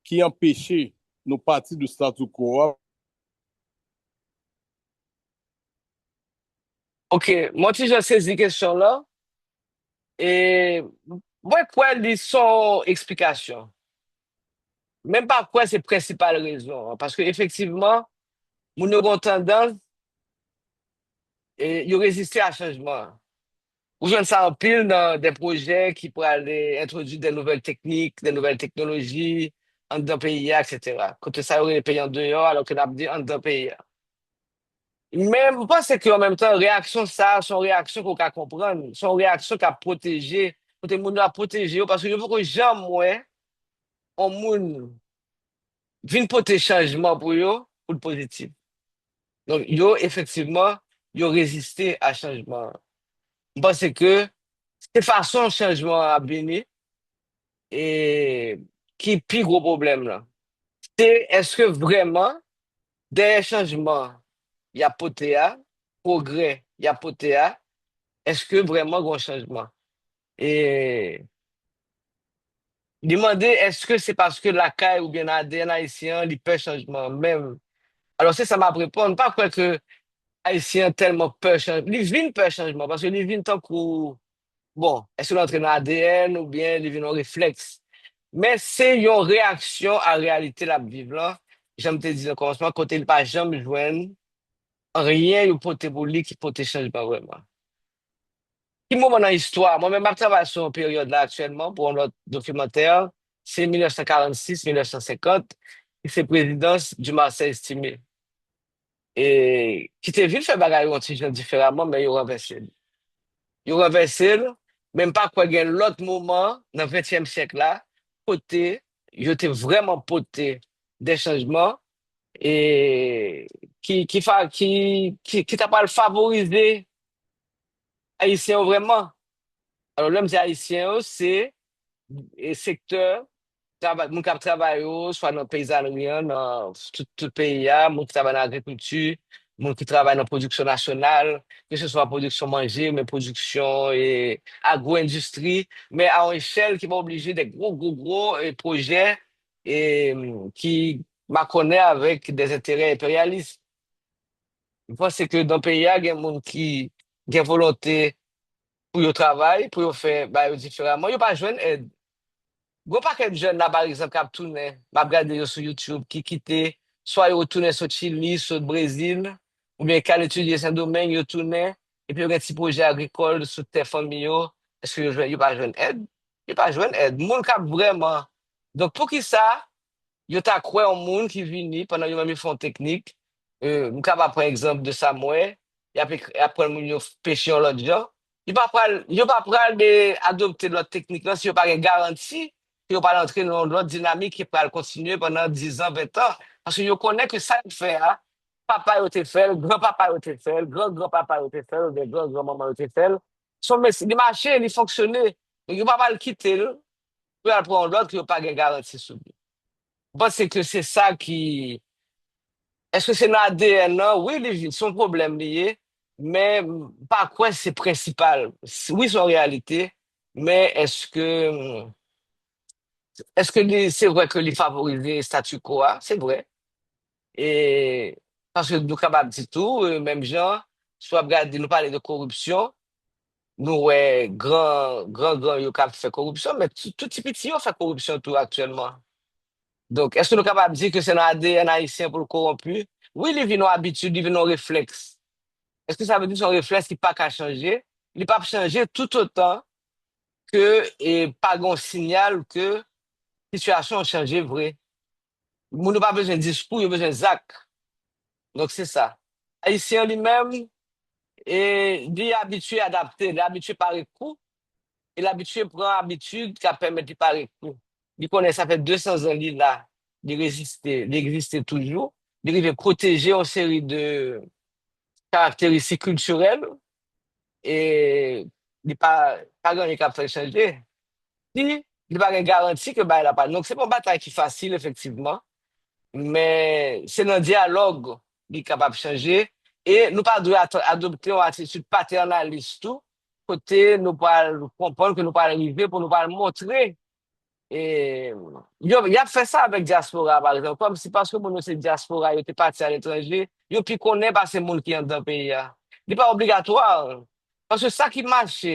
qui empêchait nos partis de statu quo? OK, moi, si j'ai saisi question là, et moi, quoi, ils sont explications. Même pas quoi, c'est principale raison. Parce que effectivement, nous avons tendance, et, ils résister à changement. Ou je ne sais en pile dans des projets qui pourraient aller introduire des nouvelles techniques, des nouvelles technologies en dans le pays, etc. Quand ça aurait les pays en dehors, alors que nous avons dit en dans le pays. Mais je pense qu'en même temps, réaction ça, son réaction qu'on peut comprendre, son réaction qu'à protéger, pour que les gens à protéger, parce que je veux que jamais, ouais, on moun vient porter changement pour eux, pour le positif. Donc, yo, effectivement, yo résisté à changement. Je pense que c'est façon changement à venir et qui est le plus gros problème là. C'est est-ce que vraiment des changements, il y a poté à, progrès, il y a poté à, est-ce que vraiment il y a un changement? Et demander est-ce que c'est parce que la CAI ou bien l'ADN haïtien, il peut changement même. Alors c'est ça m'a répondre, pas quoi que haïtien tellement peur changement. Ils viennent peur changement parce que ils viennent tant que bon, est-ce que l'entraîne dans l'ADN ou bien ils viennent en réflexe. Mais c'est une réaction à la réalité la vivre là. J'aime te dire au commencement, côté il pas jamais joindre rien ou porter pour lui qui porte changement vraiment. Qui moment dans l'histoire, moi-même, je travaille sur une période là actuellement pour notre documentaire, c'est 1946-1950, c'est présidence du Marseille estimé. Et qui était venu faire bagaille un petit peu différemment, mais il a renversé. Il a renversé, même pas quoi, il y a l'autre moment, dans le 20e siècle là, côté, il était vraiment porté des changements et qui t'a pas favorisé Haïtien vraiment. Alors, l'homme c'est Haïtien, c'est et secteur, moun kap travail, soit dans le paysannerie, dans tout le pays, moun qui travaille dans l'agriculture, moun qui travaille dans la production nationale, que ce soit production manger, mais production et agro-industrie, mais à une échelle qui va obliger des gros projets et qui m'a connaît avec des intérêts impérialistes. Je pense que dans le pays, il y a des gens qui ont volonté pour le travail, pour le faire bah, différemment. Il n'y a pas besoin d'aide. Gros paquet de jeunes là, par exemple, qui ont tourné, m'a regardé sur YouTube, qui quitté, soit ils retourné sur Chili, sur le Brésil, ou bien qui ont étudié Saint-Domingue, ils retourné, et puis ils ont un petit projet agricole sur terre familiale. Est-ce qu'ils n'ont pas besoin d'aide? Ils n'ont pas besoin d'aide. Moun kap vraiment. Donc, pour qui ça, ils ont croire en monde qui vient pendant qu'ils même font technique. Nous capable prendre exemple de Samuel, et après nous pêcher l'autre gens. Ils pas prendre adopter l'autre technique là si ils pas une garantie qu'ils vont pas entrer dans l'autre dynamique qui va continuer pendant 10 ans, 20 ans. Parce que je connais que ça il fait, hein. Papa a été fait, grand-papa a été fait, grand-grand-papa a été fait, ou bien grand-grand-maman a été fait. Les marchés, ils fonctionnaient. Donc, ils ne vont pas le quitter là, pour aller prendre l'autre qui n'a pas de garantie sur lui. Je pense que c'est ça est-ce que c'est dans l'ADN, non? Oui, son problème lié, mais pas quoi c'est principal. Oui, c'est en réalité, mais est-ce que c'est vrai que les favoriser le statu quo, ah? C'est vrai. Et parce que nous capables de tout, même gens, soit regarder, nous parler de corruption, nous, ouais, grand, yo cap fait corruption, mais tout petit petit, yo fait corruption tout actuellement. Donc, est-ce que nous sommes capables de dire que c'est dans l'ADN haïtien pour le corrompu? Oui, il vit nos habitudes, il vit nos réflexes. Est-ce que ça veut dire que son réflexe qui pas qu'à changer? Il pas changer tout autant que, et pas un signal que la situation a changé vrai. Nous n'avons pas besoin de discours, il a besoin d'actes. Donc, c'est ça. Haïtien lui-même, et il est habitué à adapter, il est habitué par les coups, il est habitué à prendre habitude qui permet de par les coups. Il connaît, ça fait 200 ans, il est là, il résister, il existe toujours. Il veut protéger une série de caractéristiques culturelles et il n'est pas gagné qu'à faire changer. Si, il n'est pas une garantie que bah, il a pas. Donc, c'est pas une bataille qui est facile, effectivement, mais c'est un dialogue qui est capable de changer. Et nous pas devons adopter une attitude paternaliste, tout, côté nous pas comprendre que nous pas arriver pour nous pas montrer. Et il a fait ça avec diaspora, par exemple, comme si parce que mon c'est diaspora, il était parti à l'étranger, il puis connaît pas ces monde qui sont dans le pays. Il n'est pas obligatoire. Parce que ça qui marche,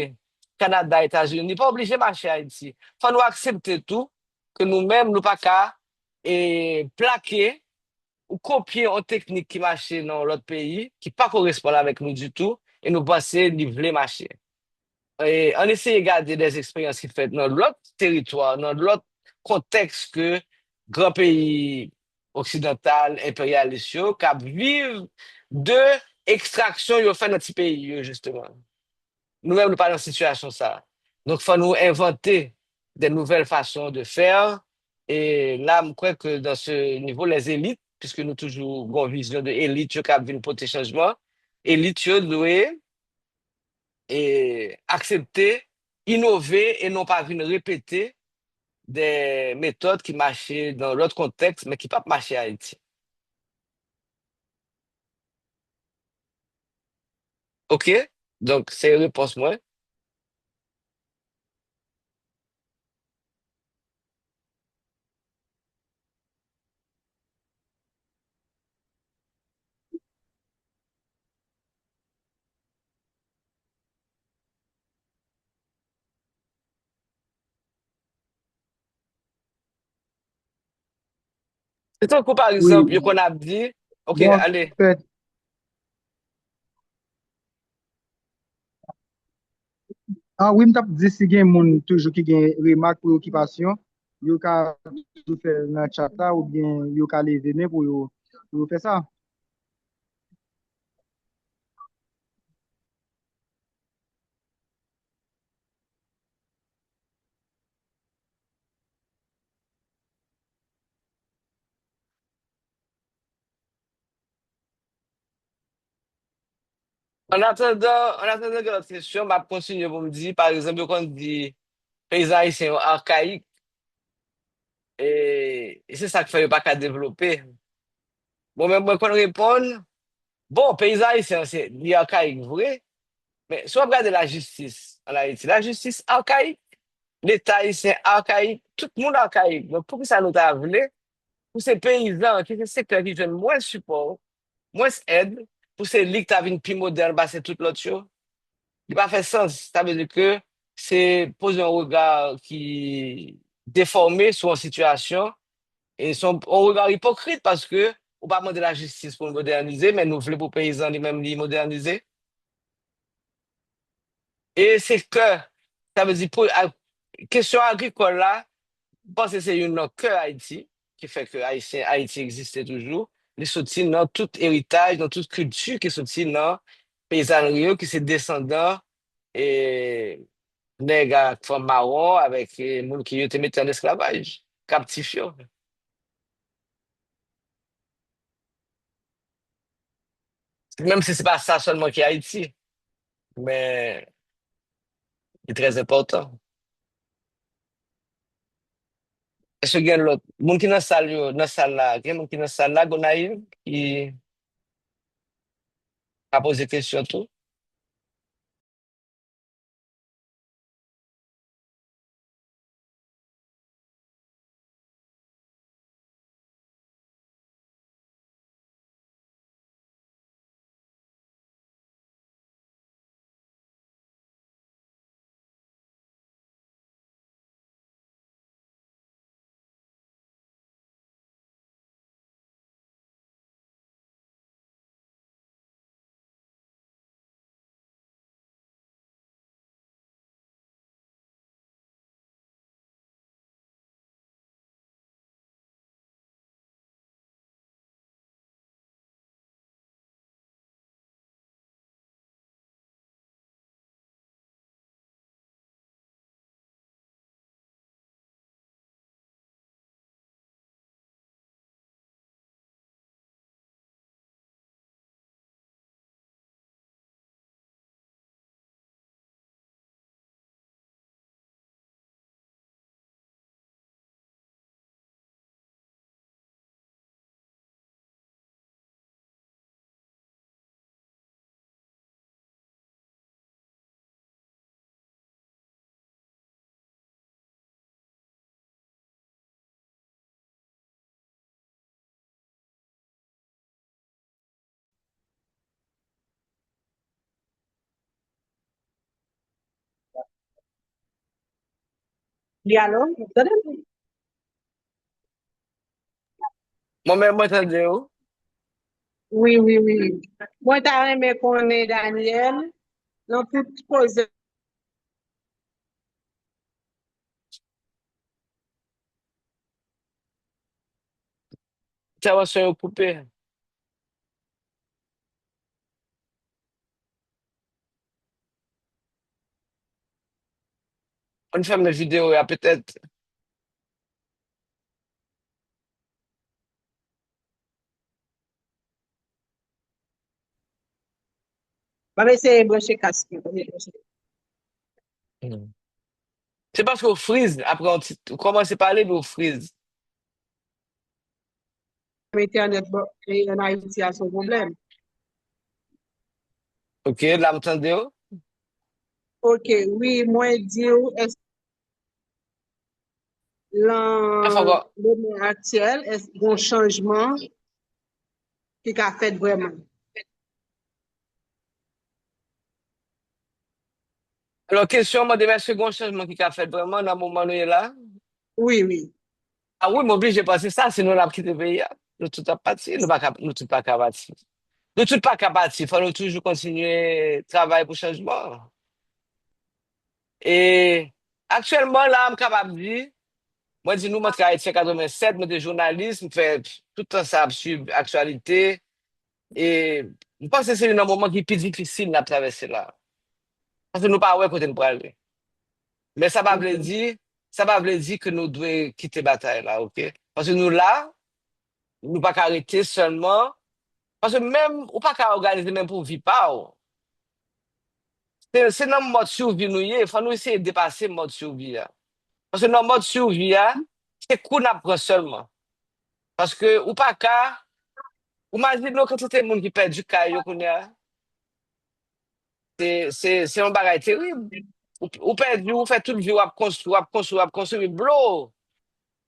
Canada, États-Unis, n'est pas obligé de marcher à Haïti. Il faut nous accepter tout, que nous-mêmes, nous pas qu'à et plaquer ou copier une technique qui marche dans l'autre pays, qui pas correspond avec nous du tout, et nous penser livrer marcher. Et on essaie de garder des expériences qui faites dans l'autre territoire, dans l'autre contexte que grand pays occidental, impérialiste, qui vivent de extraction, ils fait dans notre pays, justement. Nous-mêmes, nous pas dans cette situation, ça. Donc, il faut nous inventer des nouvelles façons de faire. Et là, je crois que dans ce niveau, les élites, puisque nous toujours avons une vision de élite qui viennent pour le changement, élites, doivent et accepter, innover et non pas venir répéter des méthodes qui marchaient dans l'autre contexte, mais qui ne pas marcher à Haïti. OK? Donc, c'est une réponse, moi. C'est un coup, par Oui, exemple, qu'on a dit, OK, bon, en allez. fait, oui, m'tap di si gen moun toujou ki gen remak, preokipasyon, yo ka toujou fè nan chat la ou bien yo ka leve men pour yo fè ça. En attendant que notre question, je vais continuer pour me dire, par exemple, quand on dit paysans haïtiens archaïques, et c'est ça qui fait pas qu'à développer. Bon, mais moi, quand on répond, bon, paysans haïtiens, c'est archaïque, vrai, mais si on regarde la justice en Haïti, la justice archaïque, l'État haïtien archaïque, tout le monde archaïque. Donc, pour que ça nous a voulu, pour ces paysans, qui sont secteurs qui donnent moins de support, moins d'aide, pour ces ligues qui ont une plus moderne, bah, c'est toute l'autre chose. Il n'a pas fait sens. Ça veut dire que c'est poser un regard qui déformé sur une situation et un regard hypocrite parce que on pas demander la justice pour le moderniser, mais nous voulons pour les paysans lui-même les moderniser. Et c'est que, ça veut dire, pour, question agricole là, je pense que c'est une que Haïti, qui fait que Haïti existe toujours. Les sortis dans tout héritage, dans toute culture qui est sorti dans paysannerie, qui c'est descendant et nègres à femme marron avec les gens qui étaient mis en esclavage, captifs. Yo. Même si c'est pas ça seulement qui est Haïti, mais c'est très important. Est-ce que gen l'autre, moun qui dans salle là, gen moun qui dans salle là, Gonaïve, qui a posé question tout? Diallo, Moi-même, moi, attendez, oh. oui, oui, oui. Moi, t'as aimé qu'on est Daniel, dans toute pose. Intervention coupée. On fait mes vidéos, peut-être. On va essayer de brancher casque. Mm. C'est parce qu'on freeze, après on commence à parler, mais on freeze. Internet, et en Haïti, a son problème. Ok, là, m'entendez, oh? Ok, oui, moi, dire, est-ce Enfin, que le monde actuel, est-ce qu'il y a un changement qui a fait vraiment? alors, question, moi, de second changement qui a fait vraiment dans le moment où il est là. Oui, oui. Ah oui, m'oblige de passer ça, sinon on a quitté le pays. Nous tout à partir, nous tout pas qu'à partir. Nous tout pas qu'à partir, il faut toujours continuer travailler pour changement. Et actuellement, là, je suis capable de dire, moi, dis nous, moi, je travaille en 87, moi, de journalisme, fait tout le temps ça, sur l'actualité. Et je pense que c'est un moment qui est plus difficile de traverser là. Parce que nous pas ouais côté nous aller. Mais ça va veut dire que nous devons quitter la bataille là, OK? Parce que nous là, nous pas qu'à arrêter seulement. Parce que même, ou pas qu'à organiser même pour vivre pas. Oh. C'est dans le mode survie nous y est. Il faut nous essayer de dépasser le mode survie là. Parce que dans le mode survie là, c'est qu'on apprend seulement. Parce que, ou pas qu'à, ou imagine nous quand c'est le monde qui perd du caillou qu'on y a. C'est un bagage terrible. Ou perdu, ou fait toute vie, ou a construit, bro.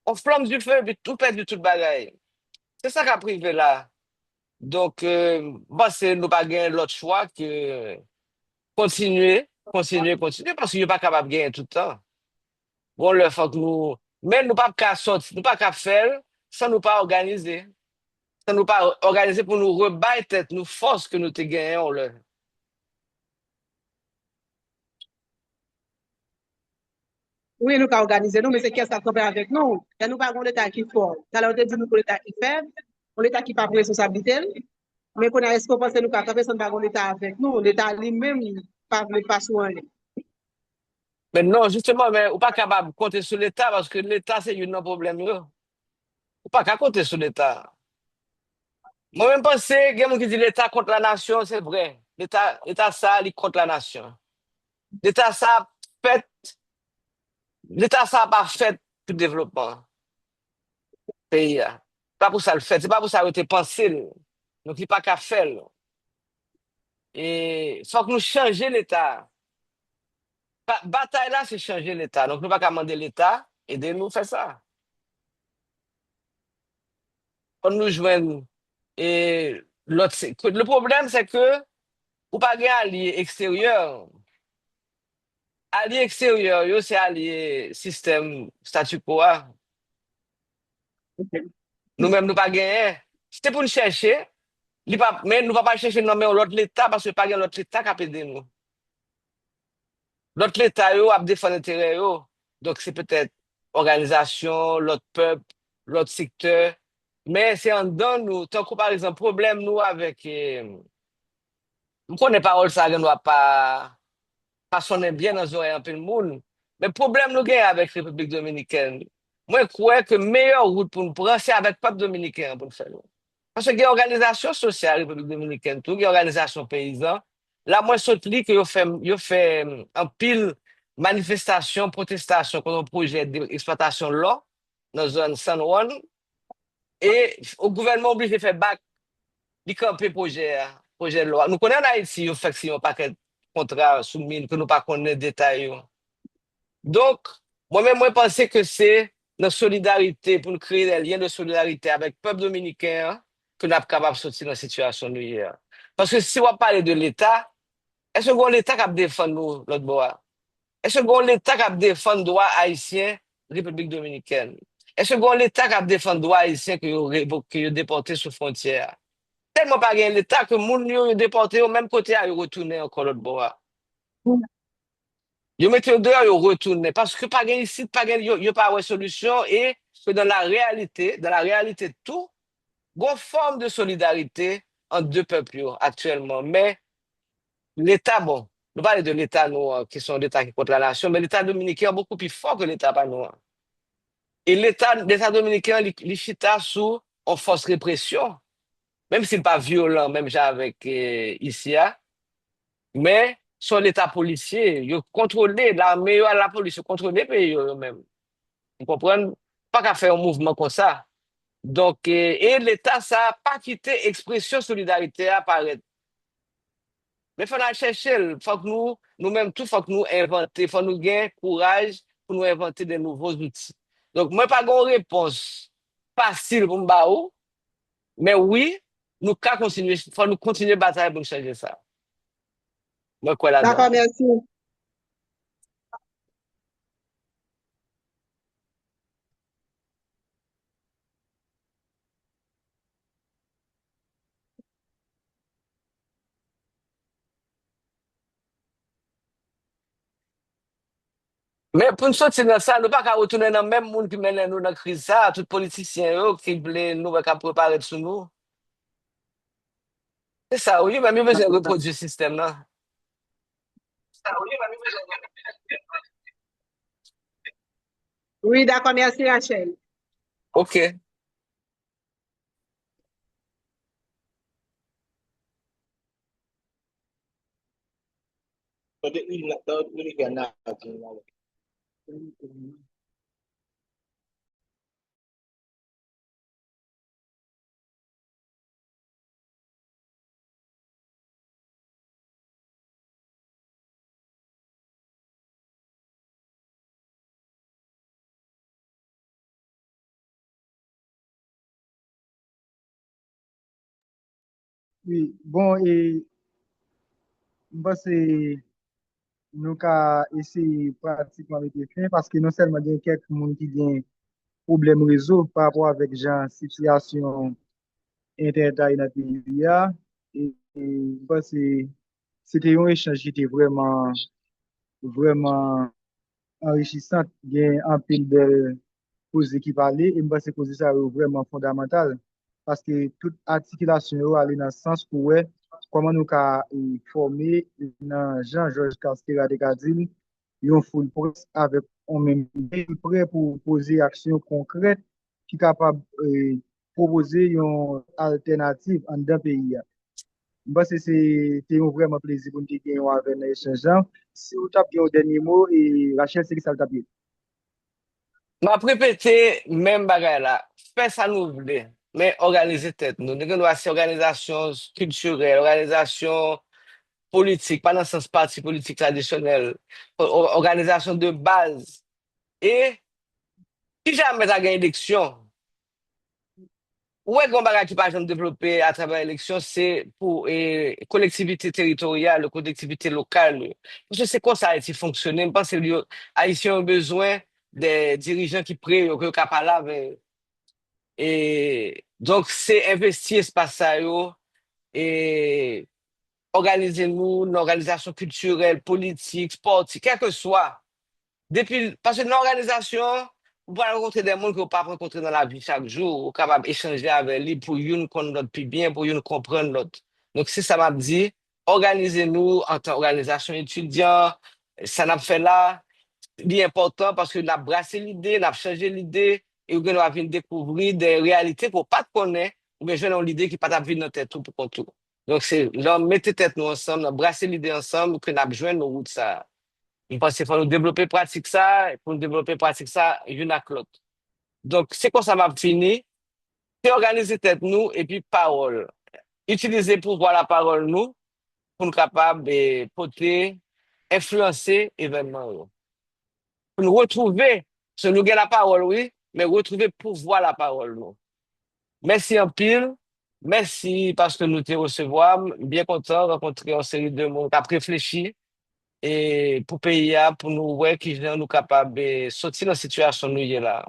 On flamme du feu, puis tout perdu, tout le bagage. C'est ça qui a privé là. Donc, bon, c'est nous pas gagner l'autre choix que continuer, parce qu'il n'est pas capable de gagner tout le temps. Bon, le faut que nous, mais nous pas qu'à sortir, nous pas qu'à faire, sans nous pas organiser. Sans nous pas organiser pour nous rebattre tête, nous force que nous te gagnons, là. Oui, nous avons organisé nous, mais c'est qu'est-ce qu'on fait avec nous? Et nous pas l'État qui est fort. Alors, on te dit nous que l'État qui est faible, l'État qui n'a pas de responsabilité, mais qu'on a est-ce qu'on pense que nous avons fait son l'État avec nous? L'État lui-même, pas pas soigner. Mais non, justement, mais ou pas capable de compter sur l'État, parce que l'État, c'est un problème, là. Ou pas qu'à compter sur l'État. Moi-même, pense que il y a des gens qui disent l'État contre la nation, c'est vrai. L'État, ça, il contre la nation. L'État, ça, fait, l'État, ça n'a pas fait pour le développement. pays. Pas pour ça le fait, c'est pas pour ça que tu pensé. Donc, il n'y a pas qu'à faire. Et il faut que nous changions l'État. Bataille là, c'est changer l'État. Donc, nous ne pouvons pas demander l'État, aidez-nous à faire ça. Quand nous joignons, et le problème, c'est que ou pas un allié extérieur. Allié extérieur, c'est allié système statu quo. Nous-mêmes, nous pas gagner. C'était pour nous chercher, mais nous ne pouvons pas chercher non, mais l'autre l'État parce que pas l'autre État qui a aidé nous. L'autre l'État a défendu l'intérêt. Donc, c'est peut-être organisation, l'autre peuple, l'autre secteur. Mais c'est en dedans, nous, tant que par exemple, problème, nous, avec. Je ne connais pas ça, nous pas sonner bien dans les oreilles un peu le monde. Mais le problème, nous, avons avec la République dominicaine, moi, je crois que la meilleure route pour nous prendre, c'est avec le peuple dominicain pour le faire. Parce qu'il y a une organisation sociale, République dominicaine, tout, il y a une organisation paysan. Là, moi, je dis que yo fait un pile manifestation, protestation contre le projet d'exploitation de l'eau dans la zone San Juan. Et au gouvernement obligé de faire back, de camper projet de loi. Nous connaissons en Haïti, yo fait si un paquet de contrats soumis que nous ne connaissons pas les détails. Donc, moi-même, moi, je pense que c'est notre solidarité, pour nous créer des liens de solidarité avec le peuple dominicain, que nous sommes capables de sortir dans la situation de hier. Parce que si on parle de l'État, est-ce que l'État qui défend nous, l'autre bois? Est-ce que l'État qui défend le droit haïtien, République dominicaine? Est-ce que l'État qui défend le droit haïtien que vous déporté sous frontière? Tellement pas l'État que les gens déporté au même côté à retourner encore l'autre bois. Yo mette dehors, yo retourne. Parce que pas gain ici, pas gain, yo pas de solution et que dans la réalité tout, une forme de solidarité entre deux peuples actuellement. Mais l'État, bon, nous parlons de l'État, nous, qui sont l'État qui contre la nation, mais l'État dominicain est beaucoup plus fort que l'État pas nous. Et l'État dominicain, il chita sous en force répression, même s'il n'est pas violent, même genre avec ici, mais sur l'État policier, ils contrôlent l'armée, la police, ils contrôlent les pays eux-mêmes. Vous comprenez? Pas qu'à faire un mouvement comme ça. Donc, et l'État, ça n'a pas quitté expression solidarité à apparaître. Mais il faut aller chercher, il faut que nous-mêmes, tout, il faut que nous inventer, il faut nous gagner courage pour nous inventer de nouveaux outils. Donc, moi, pas de réponse facile pour me mais oui, nous faut nous continuer à batailler pour changer ça. Moi, quoi là-dedans? D'accord, merci. Mais pour nous sortir de ça, nous ne pouvons pas retourner dans le même monde qui mène nous dans la crise, ça, tous les politiciens qui veulent nous préparer sur nous. C'est ça, oui, mais nous besoin de reproduire le système, là. Oui, d'accord, merci Rachel. OK. Oui, bon, et bon, c'est nous avons essayé pratiquement de fin parce que non seulement il y a quelques gens qui ont problème réseau par rapport avec la situation interne dans le pays. Et bon, c'était un échange qui était vraiment, vraiment enrichissant. Il y a un pile de causes qui parlaient et moi, c'est cause ça est vraiment fondamental parce que toute articulation est allée dans le sens pour ouais, comment nous avons formé dans Jean-Georges Castera de Cadil, une foule presse avec un même idée, prêt pour poser action concrète qui est capable de proposer une alternative en deux pays. Moi, c'était un vraiment plaisir pour nous de gagner avec l'échange. Si vous avez un dernier mot, et Rachel, c'est qui ça le tapis? m'a répété même bagay là. Fais ça nous voulons, mais organiser tête nous. Nous avons assez organisation culturelle, organisation politique, pas dans le sens parti politique traditionnel, organisation de base. Et si jamais tu as gagné l'élection, ouais, qu'on bagage qui par exemple développé à travers l'élection, c'est pour collectivité territoriale, collectivité locale. Parce que c'est comme ça Haïti fonctionne. Je pense que les Haïtiens ont besoin des dirigeants qui prient, qui sont capables. Et donc, c'est investir espace ça yo, et organiser nous, une organisation culturelle, politique, sportive, quel que soit. Depuis, parce que dans l'organisation, vous pouvez rencontrer des gens que vous ne pouvez pas rencontrer dans la vie chaque jour. Vous êtes capable d'échanger avec lui pour une connaître l'autre plus bien, pour une comprendre l'autre. Donc, si ça m'a dit, organisez-nous en tant qu'organisation étudiante, ça n'a fait là, c'est important parce que nous avons brassé l'idée, nous avons changé l'idée et nous avons venir découvrir des réalités pour pas te connaître ou bien jouer dans l'idée qui pas ta vie dans tête tout pour tout. Donc, c'est là, mettez tête nous ensemble, nous avons brassé l'idée ensemble que nous avons joué nos routes ça. Je pense qu'il faut nous développer pratique ça, et pour nous développer pratique ça, une à l'autre. Donc, c'est quoi ça m'a fini? C'est organiser tête nous et puis parole. Utiliser pour voir la parole nous, pour nous capables de porter, influencer événements. Pour nous retrouver, ce nous gagne la parole, oui, mais retrouver pour voir la parole nous. Merci en pile. Merci parce que nous te recevoir. Bien content de rencontrer une série de monde qui a réfléchi et pour pays, pour nous, ouais, qui nous capables de sortir dans la situation où nous y est là.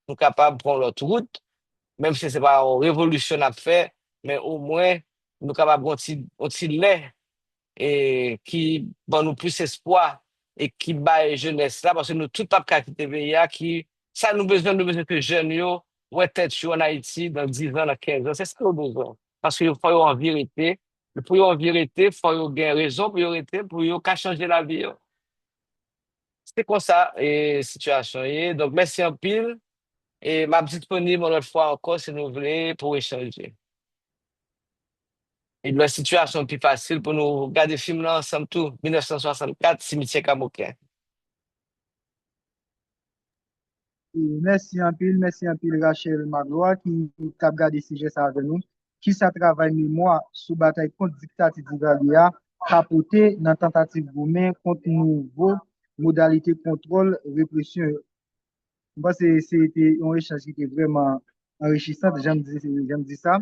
Nous capables de prendre l'autre route, même si ce n'est pas une révolution à faire, mais au moins, nous capables de prendre un petit lait et qui bon, nous plus espoir et qui bat jeunesse là, parce que nous, tout pas quitter pays, qui, ça nous besoin que jeunes, yo, ouais, tête chaud en Haïti dans 10 ans, dans 15 ans, c'est ce que nous besoin. Parce qu'il faut en vérité, pour en vérité, il faut gagner raison pour arrêter, pour changer la vie. Yo. C'est comme ça, et situation. Donc, merci en pile. Et m'a disponible une autre fois encore si vous voulez pour échanger. Et la situation plus facile pour nous regarder le film là ensemble tout. 1964, Cimetière Camoquin. Merci un pile Rachel Magloire qui a gardé ce sujet avec nous, qui sa travail mémoire sous bataille contre dictature d'Ivalia, capoté dans tentative gourmet contre nouveau modalité contrôle répression. Moi, c'était un échange qui était vraiment enrichissant, j'aime dire ça.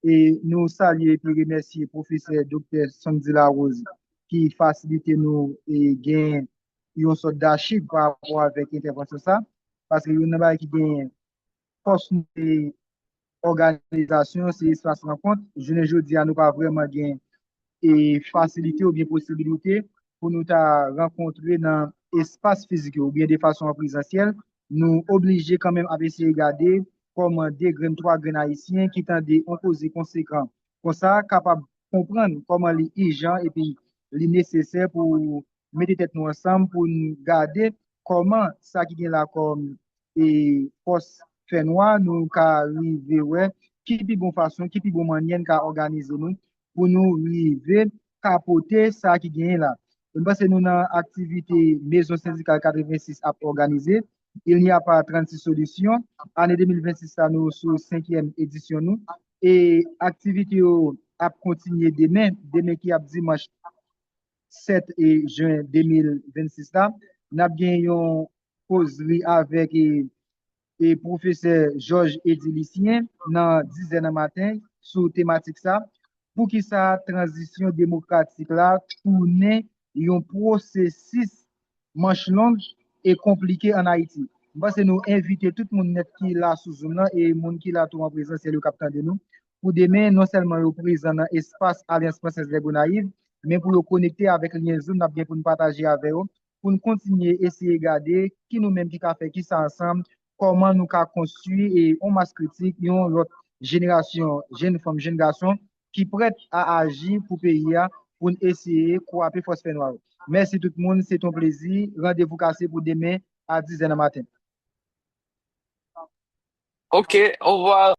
Et nous saluons et puis remercier le professeur Dr. Sandy Larose qui facilite nous et gagne une sorte d'archive par rapport avec l'intervention ça. Parce que nous avons qui gagne force et organisation, c'est espace rencontre. Je ne dis à nous pas vraiment gain et facilité ou bien possibilité pour nous rencontrer dans l'espace physique ou bien de façon en présentiel, nous obliger quand même à essayer de regarder comme des graines, trois graines haïtiens qui tendent à poser conséquents. Pour ça, capable de comprendre comment les gens et puis les nécessaires pour mettre tête nous ensemble pour nous garder comment ça qui est là comme et force fait noir nous arriver ouais qui puis bonne façon qui puis bonne manière qu'a organiser nous pour nous arriver capoter ça qui gagne là. Parce que nous dans activité maison syndicale 86 à organiser, il n'y a pas 36 solutions. Année 2026 ça nous sur 5e édition nous et activité a continuer demain qui a dimanche 7 et juin 2026 là, n'a bien une causerie avec et professeur Georges Edilicien dans 10h matin sur thématique ça pour qui sa transition démocratique là tourne un processus manche longue et compliqué en Haïti. Parce que nous inviter tout le monde net qui là sous Zoom là et monde qui là tout en présence c'est le capitaine de nous pour demain non seulement au présent dans espace Alliance Française des Gonaïves mais pour nous connecter avec lien Zoom n'a bien pour nous partager avec eux pour nous continuer essayer de regarder qui nous-mêmes qui a fait qui ça ensemble comment nous avons construit et on masse critique, une autre génération, jeunes femmes, jeunes garçons, qui prêtent à agir pour le pays, pour essayer de couper force noire. Merci tout le monde, c'est un plaisir. Rendez-vous cassé pour demain à 10h du matin. OK, au revoir.